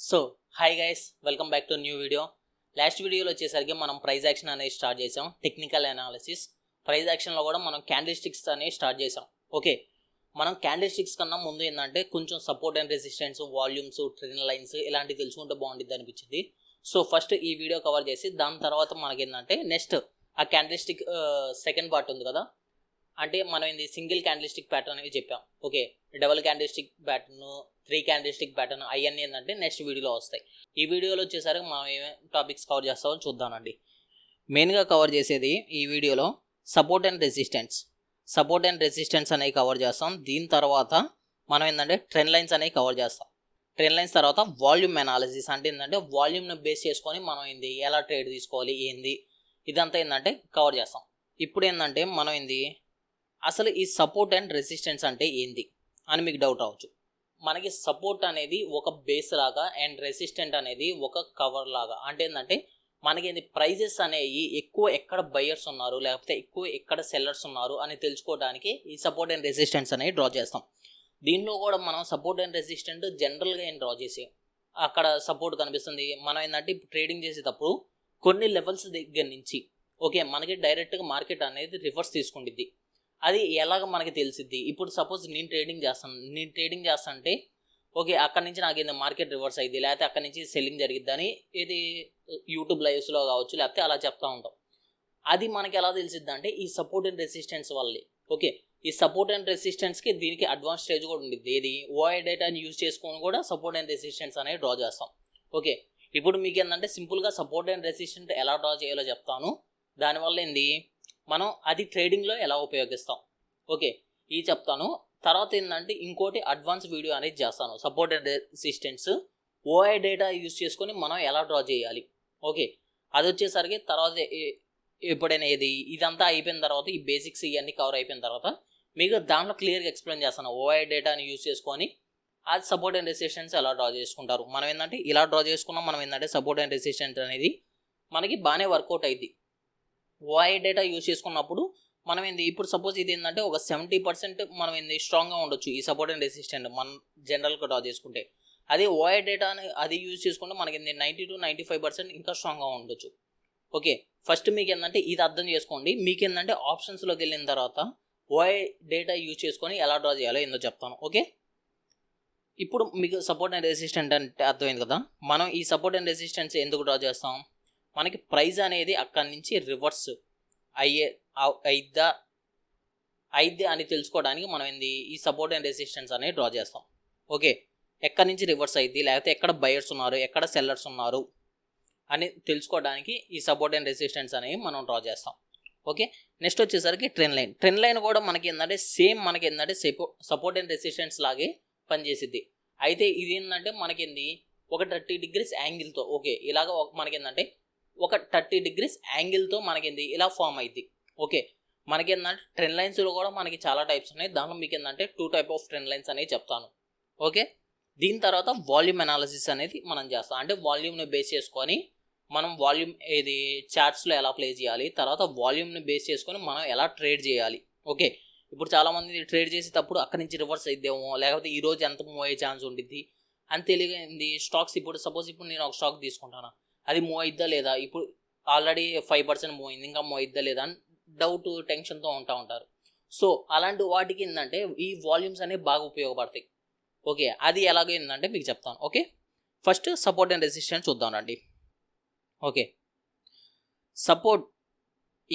So hi guys, welcome back to new video. Last వీడియోలో వచ్చేసరికి మనం ప్రైస్ యాక్షన్ అనేది స్టార్ట్ చేసాం, టెక్నికల్ అనాలిసిస్. ప్రైస్ యాక్షన్లో కూడా మనం క్యాండిల్ స్టిక్స్ అనేది స్టార్ట్ చేసాం. ఓకే, మనం క్యాండిల్ స్టిక్స్ కన్నా ముందు ఏంటంటే కొంచెం support and resistance, volumes, trend lines ఇలాంటివి తెలుసుకుంటే బాగుంటుంది అనిపించింది. సో ఫస్ట్ ఈ వీడియో కవర్ చేసి దాని తర్వాత మనకి ఏంటంటే నెక్స్ట్ ఆ క్యాండిల్ స్టిక్ సెకండ్ పార్ట్ ఉంది కదా, అంటే మనం ఇది సింగిల్ క్యాండిల్ స్టిక్ ప్యాటర్న్ అనేది చెప్పాం. Okay, double candle stick pattern, 3 candle stick pattern అవన్నీ ఏంటంటే నెక్స్ట్ వీడియోలో వస్తాయి. ఈ వీడియోలో వచ్చేసరికి మనం ఏమేమి టాపిక్స్ కవర్ చేస్తామో చూద్దామండి. మెయిన్గా కవర్ చేసేది ఈ వీడియోలో సపోర్ట్ అండ్ రెసిస్టెన్స్ అనేవి కవర్ చేస్తాం. దీని తర్వాత మనం ఏంటంటే ట్రెండ్ లైన్స్ అనేవి కవర్ చేస్తాం. ట్రెండ్ లైన్స్ తర్వాత వాల్యూమ్ అనాలిసిస్, అంటే ఏంటంటే వాల్యూమ్ని బేస్ చేసుకొని మనం ఏంది ఎలా ట్రేడ్ తీసుకోవాలి ఏంది ఇదంతా ఏంటంటే కవర్ చేస్తాం. ఇప్పుడు ఏంటంటే మనం ఏంది అసలు ఈ సపోర్ట్ అండ్ రెసిస్టెన్స్ అంటే ఏంది అని మీకు డౌట్ అవ్వచ్చు. మనకి సపోర్ట్ అనేది ఒక బేస్ లాగా అండ్ రెసిస్టెంట్ అనేది ఒక కవర్ లాగా. అంటే ఏంటంటే మనకి ప్రైజెస్ అనేవి ఎక్కువ ఎక్కడ బయర్స్ ఉన్నారు లేకపోతే ఎక్కువ ఎక్కడ సెల్లర్స్ ఉన్నారు అని తెలుసుకోవడానికి ఈ సపోర్ట్ అండ్ రెసిస్టెన్స్ అనేవి డ్రా చేస్తాం. దీనిలో కూడా మనం సపోర్ట్ అండ్ రెసిస్టెంట్ జనరల్గా ఏం డ్రా చేసి అక్కడ సపోర్ట్ కనిపిస్తుంది. మనం ఏంటంటే ఇప్పుడు ట్రేడింగ్ చేసేటప్పుడు కొన్ని లెవెల్స్ దగ్గర నుంచి ఓకే మనకి డైరెక్ట్గా మార్కెట్ అనేది రివర్స్ తీసుకుంటుంది. అది ఎలాగ మనకి తెలిసిద్ది. ఇప్పుడు సపోజ్ నేను ట్రేడింగ్ చేస్తా అంటే ఓకే అక్కడి నుంచి నాకు మార్కెట్ రివర్స్ అయ్యింది లేకపోతే అక్కడి నుంచి సెల్లింగ్ జరిగిద్ది అని ఇది యూట్యూబ్ లైవ్స్లో కావచ్చు లేకపోతే అలా చెప్తా ఉంటాం. అది మనకి ఎలా తెలిసిద్ది అంటే ఈ సపోర్ట్ అండ్ రెసిస్టెన్స్ వల్లే. ఓకే, ఈ సపోర్ట్ అండ్ రెసిస్టెన్స్కి దీనికి అడ్వాన్స్ స్టేజ్ కూడా ఉండిద్ది. ఏది ఓఐ డేటాని యూజ్ చేసుకొని కూడా సపోర్ట్ అండ్ రెసిస్టెన్స్ అనేది డ్రా చేస్తాం. ఓకే, ఇప్పుడు మీకు ఏంటంటే సింపుల్గా సపోర్ట్ అండ్ రెసిస్టెంట్ ఎలా డ్రా చేయాలో చెప్తాను. దానివల్ల మనం అది ట్రేడింగ్లో ఎలా ఉపయోగిస్తాం ఓకే ఇది చెప్తాను. తర్వాత ఏంటంటే ఇంకోటి అడ్వాన్స్ వీడియో అనేది చేస్తాను. Support and resistance ఓఐ data use చేసుకొని మనం ఎలా డ్రా చేయాలి. ఓకే, అది వచ్చేసరికి తర్వాత ఎప్పుడైనా ఇదంతా అయిపోయిన తర్వాత ఈ బేసిక్స్ ఇవన్నీ కవర్ అయిపోయిన తర్వాత మీకు దాంట్లో క్లియర్గా ఎక్స్ప్లెయిన్ చేస్తాను. ఓఐ డేటాని యూజ్ చేసుకొని అది సపోర్ట్ అండ్ రెసిస్టెన్స్ ఎలా డ్రా చేసుకుంటారు. మనం ఏంటంటే ఇలా డ్రా చేసుకున్నాం. మనం ఏంటంటే సపోర్ట్ అండ్ రెసిస్టెన్స్ అనేది మనకి బాగానే వర్కౌట్ అయింది. ఓఐ డేటా యూజ్ చేసుకున్నప్పుడు మనం ఇప్పుడు సపోజ్ ఇది ఏంటంటే ఒక 70% మనం స్ట్రాంగ్గా ఉండొచ్చు ఈ సపోర్ట్ అండ్ రెసిస్టెంట్ మనం జనరల్గా డ్రా చేసుకుంటే. అదే ఓఐ డేటాని అది యూజ్ చేసుకుంటే మనకి 90 to 95% ఇంకా స్ట్రాంగ్గా ఉండొచ్చు. ఓకే, ఫస్ట్ మీకు ఏంటంటే ఇది అర్థం చేసుకోండి. మీకు ఏంటంటే ఆప్షన్స్లోకి వెళ్ళిన తర్వాత ఓఐ డేటా యూజ్ చేసుకొని ఎలా డ్రా చేయాలో ఏందో చెప్తాను. ఓకే, ఇప్పుడు మీకు సపోర్ట్ అండ్ రెసిస్టెంట్ అంటే అర్థమైంది కదా. మనం ఈ సపోర్ట్ అండ్ రెసిస్టెన్స్ ఎందుకు డ్రా చేస్తాం, మనకి ప్రైస్ అనేది అక్కడి నుంచి రివర్స్ అయిద్దా అని తెలుసుకోవడానికి మనం ఈ సపోర్ట్ అండ్ రెసిస్టెన్స్ అనేది డ్రా చేస్తాం. ఓకే, ఎక్కడి నుంచి రివర్స్ అయ్యిద్ది లేకపోతే ఎక్కడ బయర్స్ ఉన్నారు ఎక్కడ సెల్లర్స్ ఉన్నారు అని తెలుసుకోవడానికి ఈ సపోర్ట్ అండ్ రెసిస్టెన్స్ అనేవి మనం డ్రా చేస్తాం. ఓకే, నెక్స్ట్ వచ్చేసరికి ట్రెండ్ లైన్ కూడా మనకి సేమ్ మనకి సపోర్ట్ అండ్ రెసిస్టెన్స్ లాగే పనిచేసిద్ది. అయితే ఇది మనకి ఒక 30 degrees యాంగిల్తో ఓకే ఇలాగ మనకి ఒక 30 degrees యాంగిల్తో మనకి ఇలా ఫామ్ అయింది. ఓకే, మనకి ట్రెండ్ లైన్స్లో కూడా మనకి చాలా టైప్స్ ఉన్నాయి. దాంట్లో మీకు 2 type ఆఫ్ ట్రెండ్ లైన్స్ అనేవి చెప్తాను. ఓకే, దీని తర్వాత వాల్యూమ్ అనాలిసిస్ అనేది మనం చేస్తాం. అంటే వాల్యూమ్ని బేస్ చేసుకొని మనం వాల్యూమ్ చార్ట్స్లో ఎలా ప్లే చేయాలి, తర్వాత వాల్యూమ్ని బేస్ చేసుకొని మనం ఎలా ట్రేడ్ చేయాలి. ఓకే, ఇప్పుడు చాలామంది ట్రేడ్ చేసేటప్పుడు అక్కడి నుంచి రివర్స్ అయిద్దేమో లేకపోతే ఈరోజు ఎంత మూవ్ అయ్యే ఛాన్స్ ఉంటుంది అని తెలియదు. స్టాక్స్ ఇప్పుడు సపోజ్ ఇప్పుడు నేను ఒక స్టాక్ తీసుకుంటాను, అది మూవ్ అయిద్దా లేదా, ఇప్పుడు ఆల్రెడీ 5% మూవ్ అయింది ఇంకా మూవ్ అయిద్దా లేదా అని డౌట్ టెన్షన్తో ఉంటారు. సో అలాంటి వాటికి ఈ వాల్యూమ్స్ అనేవి బాగా ఉపయోగపడతాయి. ఓకే, అది ఎలాగో మీకు చెప్తాను. Okay, first support and resistance చూద్దామండి. ఓకే, సపోర్ట్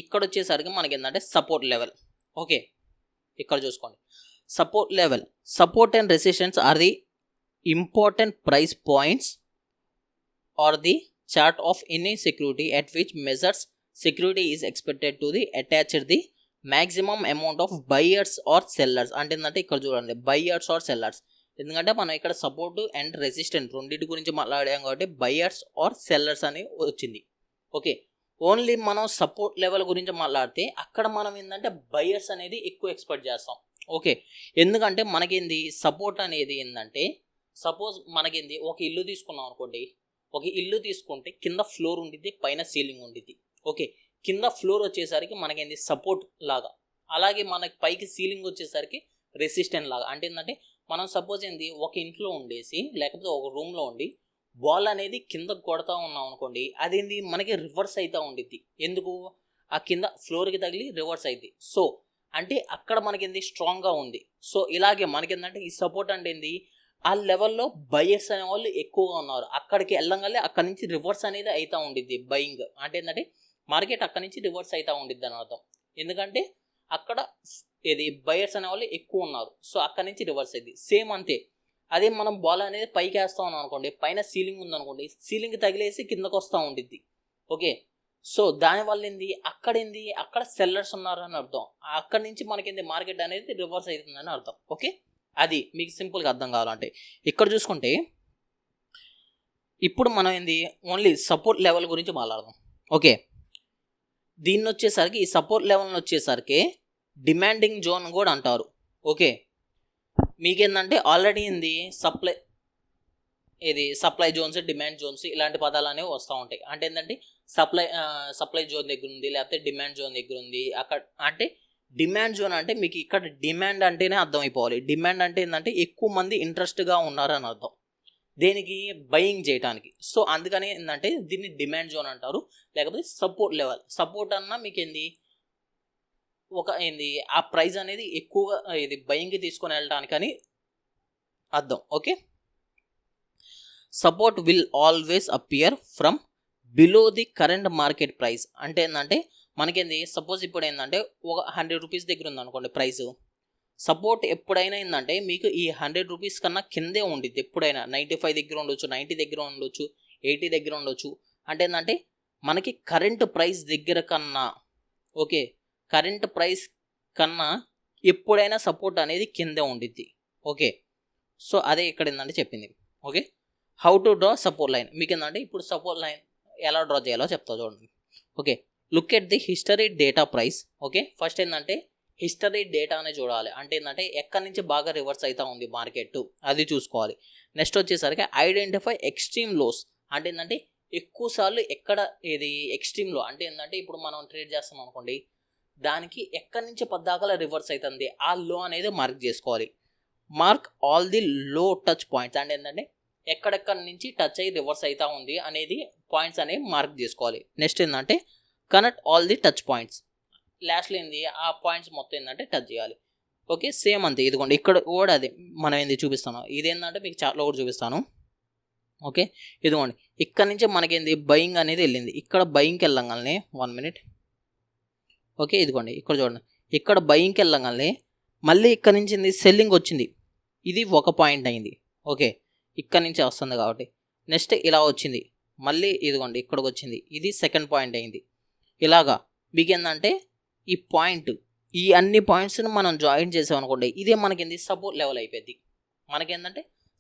ఇక్కడ వచ్చేసరికి మనకి సపోర్ట్ లెవెల్. ఓకే, ఇక్కడ చూసుకోండి support level. Support and resistance are the important price points are the chart of any security at which measures security is expected to the attached the maximum amount of buyers or sellers. అంటే ఇక్కడ చూడండి buyers are sellers. ఎందుకంటే మనం ఇక్కడ support and resistant రెండింటి గురించి మాట్లాడాం కాబట్టి బయర్స్ ఆర్ సెల్లర్స్ అని వచ్చింది. ఓకే, ఓన్లీ మనం సపోర్ట్ లెవెల్ గురించి మాట్లాడితే అక్కడ మనం బయర్స్ అనేది ఎక్కువ ఎక్స్పెక్ట్ చేస్తాం. ఓకే, ఎందుకంటే మనకి సపోర్ట్ అనేది సపోజ్ మనకి ఒక ఇల్లు తీసుకున్నాం అనుకోండి. ఒక ఇల్లు తీసుకుంటే కింద ఫ్లోర్ ఉండిద్ది పైన సీలింగ్ ఉండిద్ది. ఓకే, కింద ఫ్లోర్ వచ్చేసరికి మనకి సపోర్ట్ లాగా, అలాగే మనకి పైకి సీలింగ్ వచ్చేసరికి రెసిస్టెంట్ లాగా. అంటే మనం సపోజ్ ఒక ఇంట్లో ఉండేసి లేకపోతే ఒక రూమ్లో ఉండి బాల్ అనేది కిందకు కొడతా ఉన్నాం అనుకోండి, అదేంది మనకి రివర్స్ అవుతూ ఉండిద్ది. ఎందుకు? ఆ కింద ఫ్లోర్కి తగిలి రివర్స్ అయింది. సో అంటే అక్కడ మనకేంది స్ట్రాంగ్గా ఉంది. సో ఇలాగే మనకేంటంటే ఈ సపోర్ట్ అంటే ఏంది, ఆ లెవెల్లో బయర్స్ అనే వాళ్ళు ఎక్కువగా ఉన్నారు. అక్కడికి వెళ్ళంగానే అక్కడి నుంచి రివర్స్ అనేది అవుతూ ఉండిద్ది బయింగ్. అంటే ఏంటంటే మార్కెట్ అక్కడి నుంచి రివర్స్ అవుతూ ఉండిద్ది అని అర్థం. ఎందుకంటే అక్కడ ఇది బయర్స్ అనే వాళ్ళు ఎక్కువ ఉన్నారు. సో అక్కడి నుంచి రివర్స్ అయింది. సేమ్ అంతే. అదే మనం బాల్ అనేది పైకి వేస్తా ఉన్నాం అనుకోండి, పైన సీలింగ్ ఉందనుకోండి, సీలింగ్ తగిలేసి కిందకు వస్తూ ఉండిద్ది. ఓకే. సో దానివల్ల అక్కడ సెల్లర్స్ ఉన్నారు అని అర్థం. అక్కడి నుంచి మనకేంది మార్కెట్ అనేది రివర్స్ అవుతుందని అర్థం. ఓకే, అది మీకు సింపుల్గా అర్థం కావాలంటే. ఇక్కడ చూసుకుంటే ఇప్పుడు మనం ఓన్లీ సపోర్ట్ లెవెల్ గురించి మాట్లాడదాం. ఓకే, దీన్ని వచ్చేసరికి ఈ సపోర్ట్ లెవెల్ని వచ్చేసరికి డిమాండింగ్ జోన్ కూడా అంటారు. ఓకే, మీకేందంటే already supply zones, demand zones ఇలాంటి పదాలు అనేవి వస్తూ ఉంటాయి. అంటే ఏంటంటే సప్లై జోన్ దగ్గర ఉంది, లేకపోతే డిమాండ్ జోన్ దగ్గర ఉంది. అక్కడ అంటే డిమాండ్ జోన్ అంటే మీకు ఇక్కడ డిమాండ్ అంటేనే అర్థమైపోవాలి. డిమాండ్ అంటే ఏంటంటే ఎక్కువ మంది ఇంట్రెస్ట్గా ఉన్నారని అర్థం, దేనికి? బయింగ్ చేయడానికి. సో అందుకని ఏంటంటే దీన్ని డిమాండ్ జోన్ అంటారు, లేకపోతే సపోర్ట్ లెవెల్. సపోర్ట్ అన్నా మీకు ఆ ప్రైస్ అనేది ఎక్కువగా బయింగ్కి తీసుకొని వెళ్ళడానికని అర్థం. Okay, support will always appear from below the current market price. అంటే ఏంటంటే సపోజ్ ఇప్పుడు ఒక 100 రూపీస్ దగ్గర ఉంది అనుకోండి ప్రైస్. సపోర్ట్ ఎప్పుడైనా మీకు ఈ 100 రూపీస్ కన్నా కిందే ఉండిద్ది. ఎప్పుడైనా 95 దగ్గర ఉండొచ్చు, 90 దగ్గర ఉండొచ్చు, 80 దగ్గర ఉండొచ్చు. అంటే మనకి కరెంట్ ప్రైస్ దగ్గర కన్నా, ఓకే, కరెంట్ ప్రైస్ కన్నా ఎప్పుడైనా సపోర్ట్ అనేది కిందే ఉండిద్ది. ఓకే, సో అదే ఇక్కడ చెప్పింది. Okay, how to draw support line. మీకు ఇప్పుడు సపోర్ట్ లైన్ ఎలా డ్రా చేయాలో చెప్తా చూడండి. Okay, look at the history data price. Okay, first history data అనే చూడాలి. అంటే ఎక్కడి నుంచి బాగా రివర్స్ అవుతా ఉంది మార్కెట్, అది చూసుకోవాలి. నెక్స్ట్ వచ్చేసరికి ఐడెంటిఫై ఎక్స్ట్రీమ్ లోస్. అంటే ఎక్కువ సార్లు ఎక్కడ ఎక్స్ట్రీమ్ లో అంటే ఇప్పుడు మనం ట్రేడ్ చేస్తాం అనుకోండి, దానికి ఎక్కడి నుంచి పద్దాకలా రివర్స్ అవుతుంది, ఆ లో అనేది మార్క్ చేసుకోవాలి. మార్క్ ఆల్ ది లో టచ్ పాయింట్స్. అంటే ఎక్కడెక్కడి నుంచి టచ్ అయ్యి రివర్స్ అవుతా ఉంది అనేది పాయింట్స్ అనేవి మార్క్ చేసుకోవాలి. Next connect all the touch points. లాస్ట్లో ఆ పాయింట్స్ మొత్తం టచ్ చేయాలి. ఓకే, సేమ్ అంతే. ఇదిగోండి ఇక్కడ కూడా అది మనం చూపిస్తాను. ఇదేంటంటే మీకు చార్ట్లో కూడా చూపిస్తాను. ఓకే, ఇదిగోండి ఇక్కడ నుంచి మనకి బయింగ్ అనేది వెళ్ళింది. ఇక్కడ బయింగ్కి వెళ్ళగానే 1 మినిట్. ఓకే, ఇదిగోండి ఇక్కడ చూడండి, ఇక్కడ బయింగ్కి వెళ్ళగానే మళ్ళీ ఇక్కడ నుంచి సెల్లింగ్ వచ్చింది. ఇది ఒక పాయింట్ అయింది. ఓకే, ఇక్కడ నుంచి వస్తుంది కాబట్టి నెక్స్ట్ ఇలా వచ్చింది, మళ్ళీ ఇదిగోండి ఇక్కడికి వచ్చింది, ఇది సెకండ్ పాయింట్ అయింది. ఇలాగా మీకు ఈ పాయింట్, ఈ అన్ని పాయింట్స్ని మనం జాయిన్ చేసామనుకోండి, ఇదే మనకి సపోర్ట్ లెవెల్ అయిపోద్ది.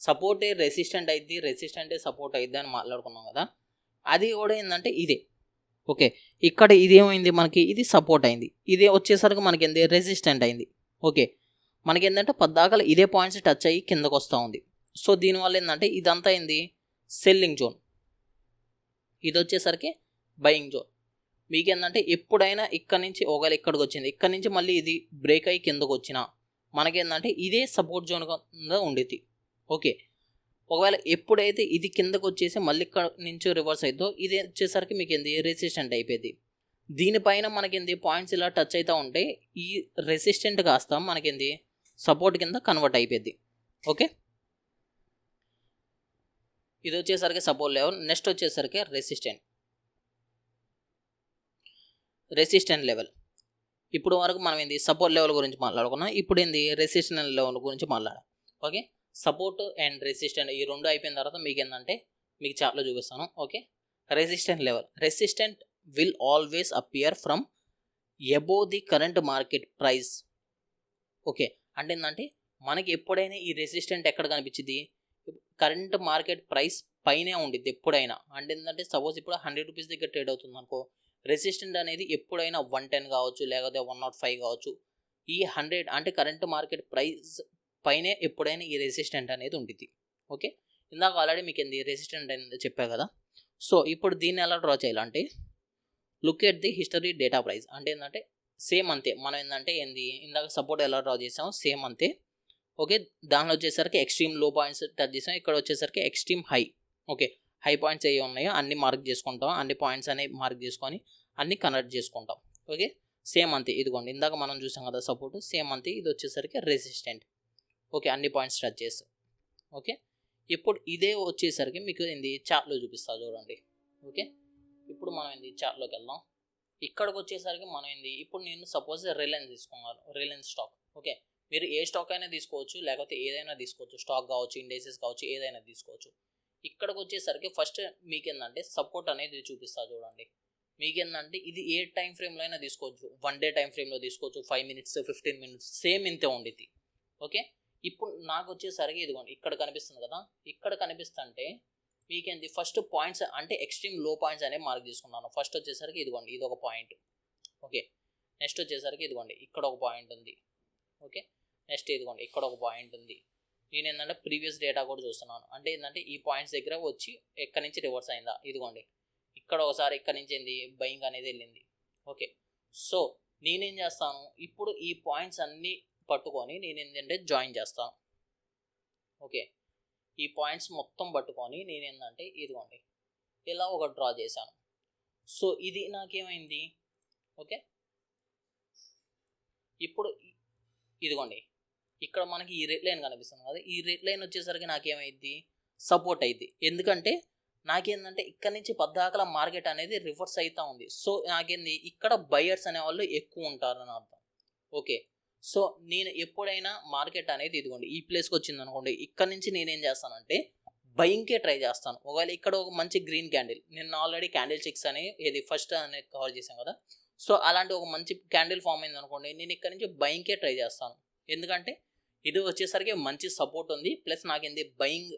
సపోర్టే రెసిస్టెంట్ అయింది, రెసిస్టెంటే సపోర్ట్ అయింది అని మాట్లాడుకున్నాం కదా, అది కూడా ఇదే. ఓకే, ఇక్కడ ఇదేమైంది మనకి, ఇది సపోర్ట్ అయింది, ఇదే వచ్చేసరికి మనకి రెసిస్టెంట్ అయింది. ఓకే, మనకి పద్దాకల ఇదే పాయింట్స్ టచ్ అయ్యి కిందకు వస్తూ ఉంది. సో దీనివల్ల ఇదంతా సెల్లింగ్ జోన్, ఇది వచ్చేసరికి బయింగ్ జోన్. మీకు ఎప్పుడైనా ఇక్కడ నుంచి ఒకవేళ ఇక్కడికి వచ్చింది, ఇక్కడ నుంచి మళ్ళీ ఇది బ్రేక్ అయ్యి కిందకు వచ్చినా మనకి ఇదే సపోర్ట్ జోన్ కింద ఉండేది. ఓకే, ఒకవేళ ఎప్పుడైతే ఇది కిందకు వచ్చేసి మళ్ళీ ఇక్కడ నుంచి రివర్స్ అవుతుందో ఇది వచ్చేసరికి మీకు రెసిస్టెంట్ అయిపోయింది. దీనిపైన మనకి పాయింట్స్ ఇలా టచ్ అవుతూ ఉంటే ఈ రెసిస్టెంట్ కాస్త మనకి సపోర్ట్ కింద కన్వర్ట్ అయిపోయింది. ఓకే, ఇది వచ్చేసరికి సపోర్ట్ లెవెల్. నెక్స్ట్ వచ్చేసరికి రెసిస్టెంట్ లెవెల్. ఇప్పుడు వరకు మనం సపోర్ట్ లెవెల్ గురించి మాట్లాడుకున్నాం. ఇప్పుడు రెసిస్టెంట్ లెవెల్ గురించి మాట్లాడాలి. ఓకే, సపోర్ట్ అండ్ రెసిస్టెంట్ ఈ రెండు అయిపోయిన తర్వాత మీకు చార్ట్లో చూపిస్తాను. Okay, resistant level. Resistant will always appear from above the current market price. Okay, అంటే మనకి ఎప్పుడైనా ఈ రెసిస్టెంట్ ఎక్కడ కనిపించింది, కరెంట్ మార్కెట్ ప్రైస్ పైనే ఉండిద్ది ఎప్పుడైనా. అంటే సపోజ్ ఇప్పుడు 100 రూపీస్ దగ్గర ట్రేడ్ అవుతుంది అనుకో, రెసిస్టెంట్ అనేది ఎప్పుడైనా 110 కావచ్చు, లేకపోతే 105 కావచ్చు. ఈ 100 అంటే కరెంట్ మార్కెట్ ప్రైస్ పైనే ఎప్పుడైనా ఈ రెసిస్టెంట్ అనేది ఉండిద్ది. ఓకే, ఇందాక ఆల్రెడీ మీకు రెసిస్టెంట్ అనేది చెప్పా కదా. సో ఇప్పుడు దీన్ని ఎలా డ్రా చేయాలంటే look at the history data price. అంటే సేమ్ అంతే. మనం ఇందాక సపోర్ట్ ఎలా డ్రా చేసామో సేమ్ అంతే. ఓకే, దానిలో వచ్చేసరికి ఎక్స్ట్రీమ్ లో పాయింట్స్ టచ్ చేసాం, ఇక్కడ వచ్చేసరికి extreme high. Okay, high points ఏ ఉన్నాయో అన్ని మార్క్ చేసుకుంటాం, అన్ని పాయింట్స్ అనేవి మార్క్ చేసుకొని అన్ని కనెక్ట్ చేసుకుంటాం. ఓకే, సేమ్ అంతే. ఇదిగోండి ఇందాక మనం చూసాం కదా సపోర్ట్, సేమ్ అంతే. ఇది వచ్చేసరికి రెసిస్టెంట్. ఓకే, అన్ని పాయింట్స్ టచ్ చేస్తాం. ఓకే, ఇప్పుడు ఇదే వచ్చేసరికి మీకు ఏంది చార్ట్లో చూపిస్తా చూడండి. ఓకే, ఇప్పుడు మనం ఏంది చార్ట్లోకి వెళ్దాం. ఇక్కడికి వచ్చేసరికి మనం ఏంది, ఇప్పుడు నేను సపోజ్ రిలయన్స్ తీసుకున్నాను, రిలయన్స్ స్టాక్. ఓకే, మీరు ఏ స్టాక్ అయినా తీసుకోవచ్చు, లేకపోతే ఏదైనా తీసుకోవచ్చు, స్టాక్ కావచ్చు, ఇండెక్సెస్ కావచ్చు, ఏదైనా తీసుకోవచ్చు. ఇక్కడికి వచ్చేసరికి ఫస్ట్ మీకేందంటే సపోర్ట్ అనేది చూపిస్తా చూడండి. మీకేందంటే ఇది ఏ టైం ఫ్రేమ్లో అయినా తీసుకోవచ్చు, 1 డే టైం ఫ్రేమ్లో తీసుకోవచ్చు, 5 మినిట్స్ 15 మినిట్స్ సేమ్ ఇంతే ఉండిద్ది. ఓకే, ఇప్పుడు నాకు వచ్చేసరికి ఇదిగోండి ఇక్కడ కనిపిస్తుంది కదా, ఇక్కడ కనిపిస్తుంటే మీకేంది ఫస్ట్ పాయింట్స్ అంటే ఎక్స్ట్రీమ్ లో పాయింట్స్ అనేవి మార్క్ తీసుకున్నాను. ఫస్ట్ వచ్చేసరికి ఇదిగోండి ఇది ఒక పాయింట్. ఓకే, నెక్స్ట్ వచ్చేసరికి ఇదిగోండి ఇక్కడ ఒక పాయింట్ ఉంది. ఓకే, నెక్స్ట్ ఇదిగోండి ఇక్కడ ఒక పాయింట్ ఉంది. నేను ఏంటంటే ప్రీవియస్ డేటా కూడా చూస్తున్నాను. అంటే ఏంటంటే ఈ పాయింట్స్ దగ్గర వచ్చి ఎక్కడి నుంచి రివర్స్ అయిందా, ఇదిగోండి ఇక్కడ ఒకసారి ఇక్కడ నుంచి ఏంది బయింగ్ అనేది వెళ్ళింది. ఓకే, సో నేనేం చేస్తాను, ఇప్పుడు ఈ పాయింట్స్ అన్నీ పట్టుకొని నేను ఏంటంటే జాయిన్ చేస్తాను. ఓకే, ఈ పాయింట్స్ మొత్తం పట్టుకొని నేను ఏంటంటే ఇదిగోండి ఇలా ఒక డ్రా చేశాను. సో ఇది నాకేమైంది, ఓకే ఇప్పుడు ఇదిగోండి ఇక్కడ మనకి ఈ రెడ్ లైన్ కనిపిస్తుంది కదా, ఈ రెడ్ లైన్ వచ్చేసరికి నాకేమైంది సపోర్ట్ అయింది. ఎందుకంటే నాకేందంటే ఇక్కడ నుంచి పద్దాకల మార్కెట్ అనేది రివర్స్ అవుతూ ఉంది. సో నాకేంది ఇక్కడ బయర్స్ అనేవాళ్ళు ఎక్కువ ఉంటారని అర్థం. ఓకే, సో నేను ఎప్పుడైనా మార్కెట్ అనేది ఇదిగోండి ఈ ప్లేస్కి వచ్చింది అనుకోండి, ఇక్కడ నుంచి నేనేం చేస్తానంటే బయింగ్కే ట్రై చేస్తాను. ఒకవేళ ఇక్కడ ఒక మంచి గ్రీన్ క్యాండిల్, నేను ఆల్రెడీ క్యాండిల్ చిక్స్ అని ఇది ఫస్ట్ అనేది కవర్ చేశాను కదా, సో అలాంటి ఒక మంచి క్యాండిల్ ఫామ్ అయింది అనుకోండి, నేను ఇక్కడ నుంచి బయింగ్కే ట్రై చేస్తాను. ఎందుకంటే ఇది వచ్చేసరికి మంచి సపోర్ట్ ఉంది, ప్లస్ నాకేంది బయింగ్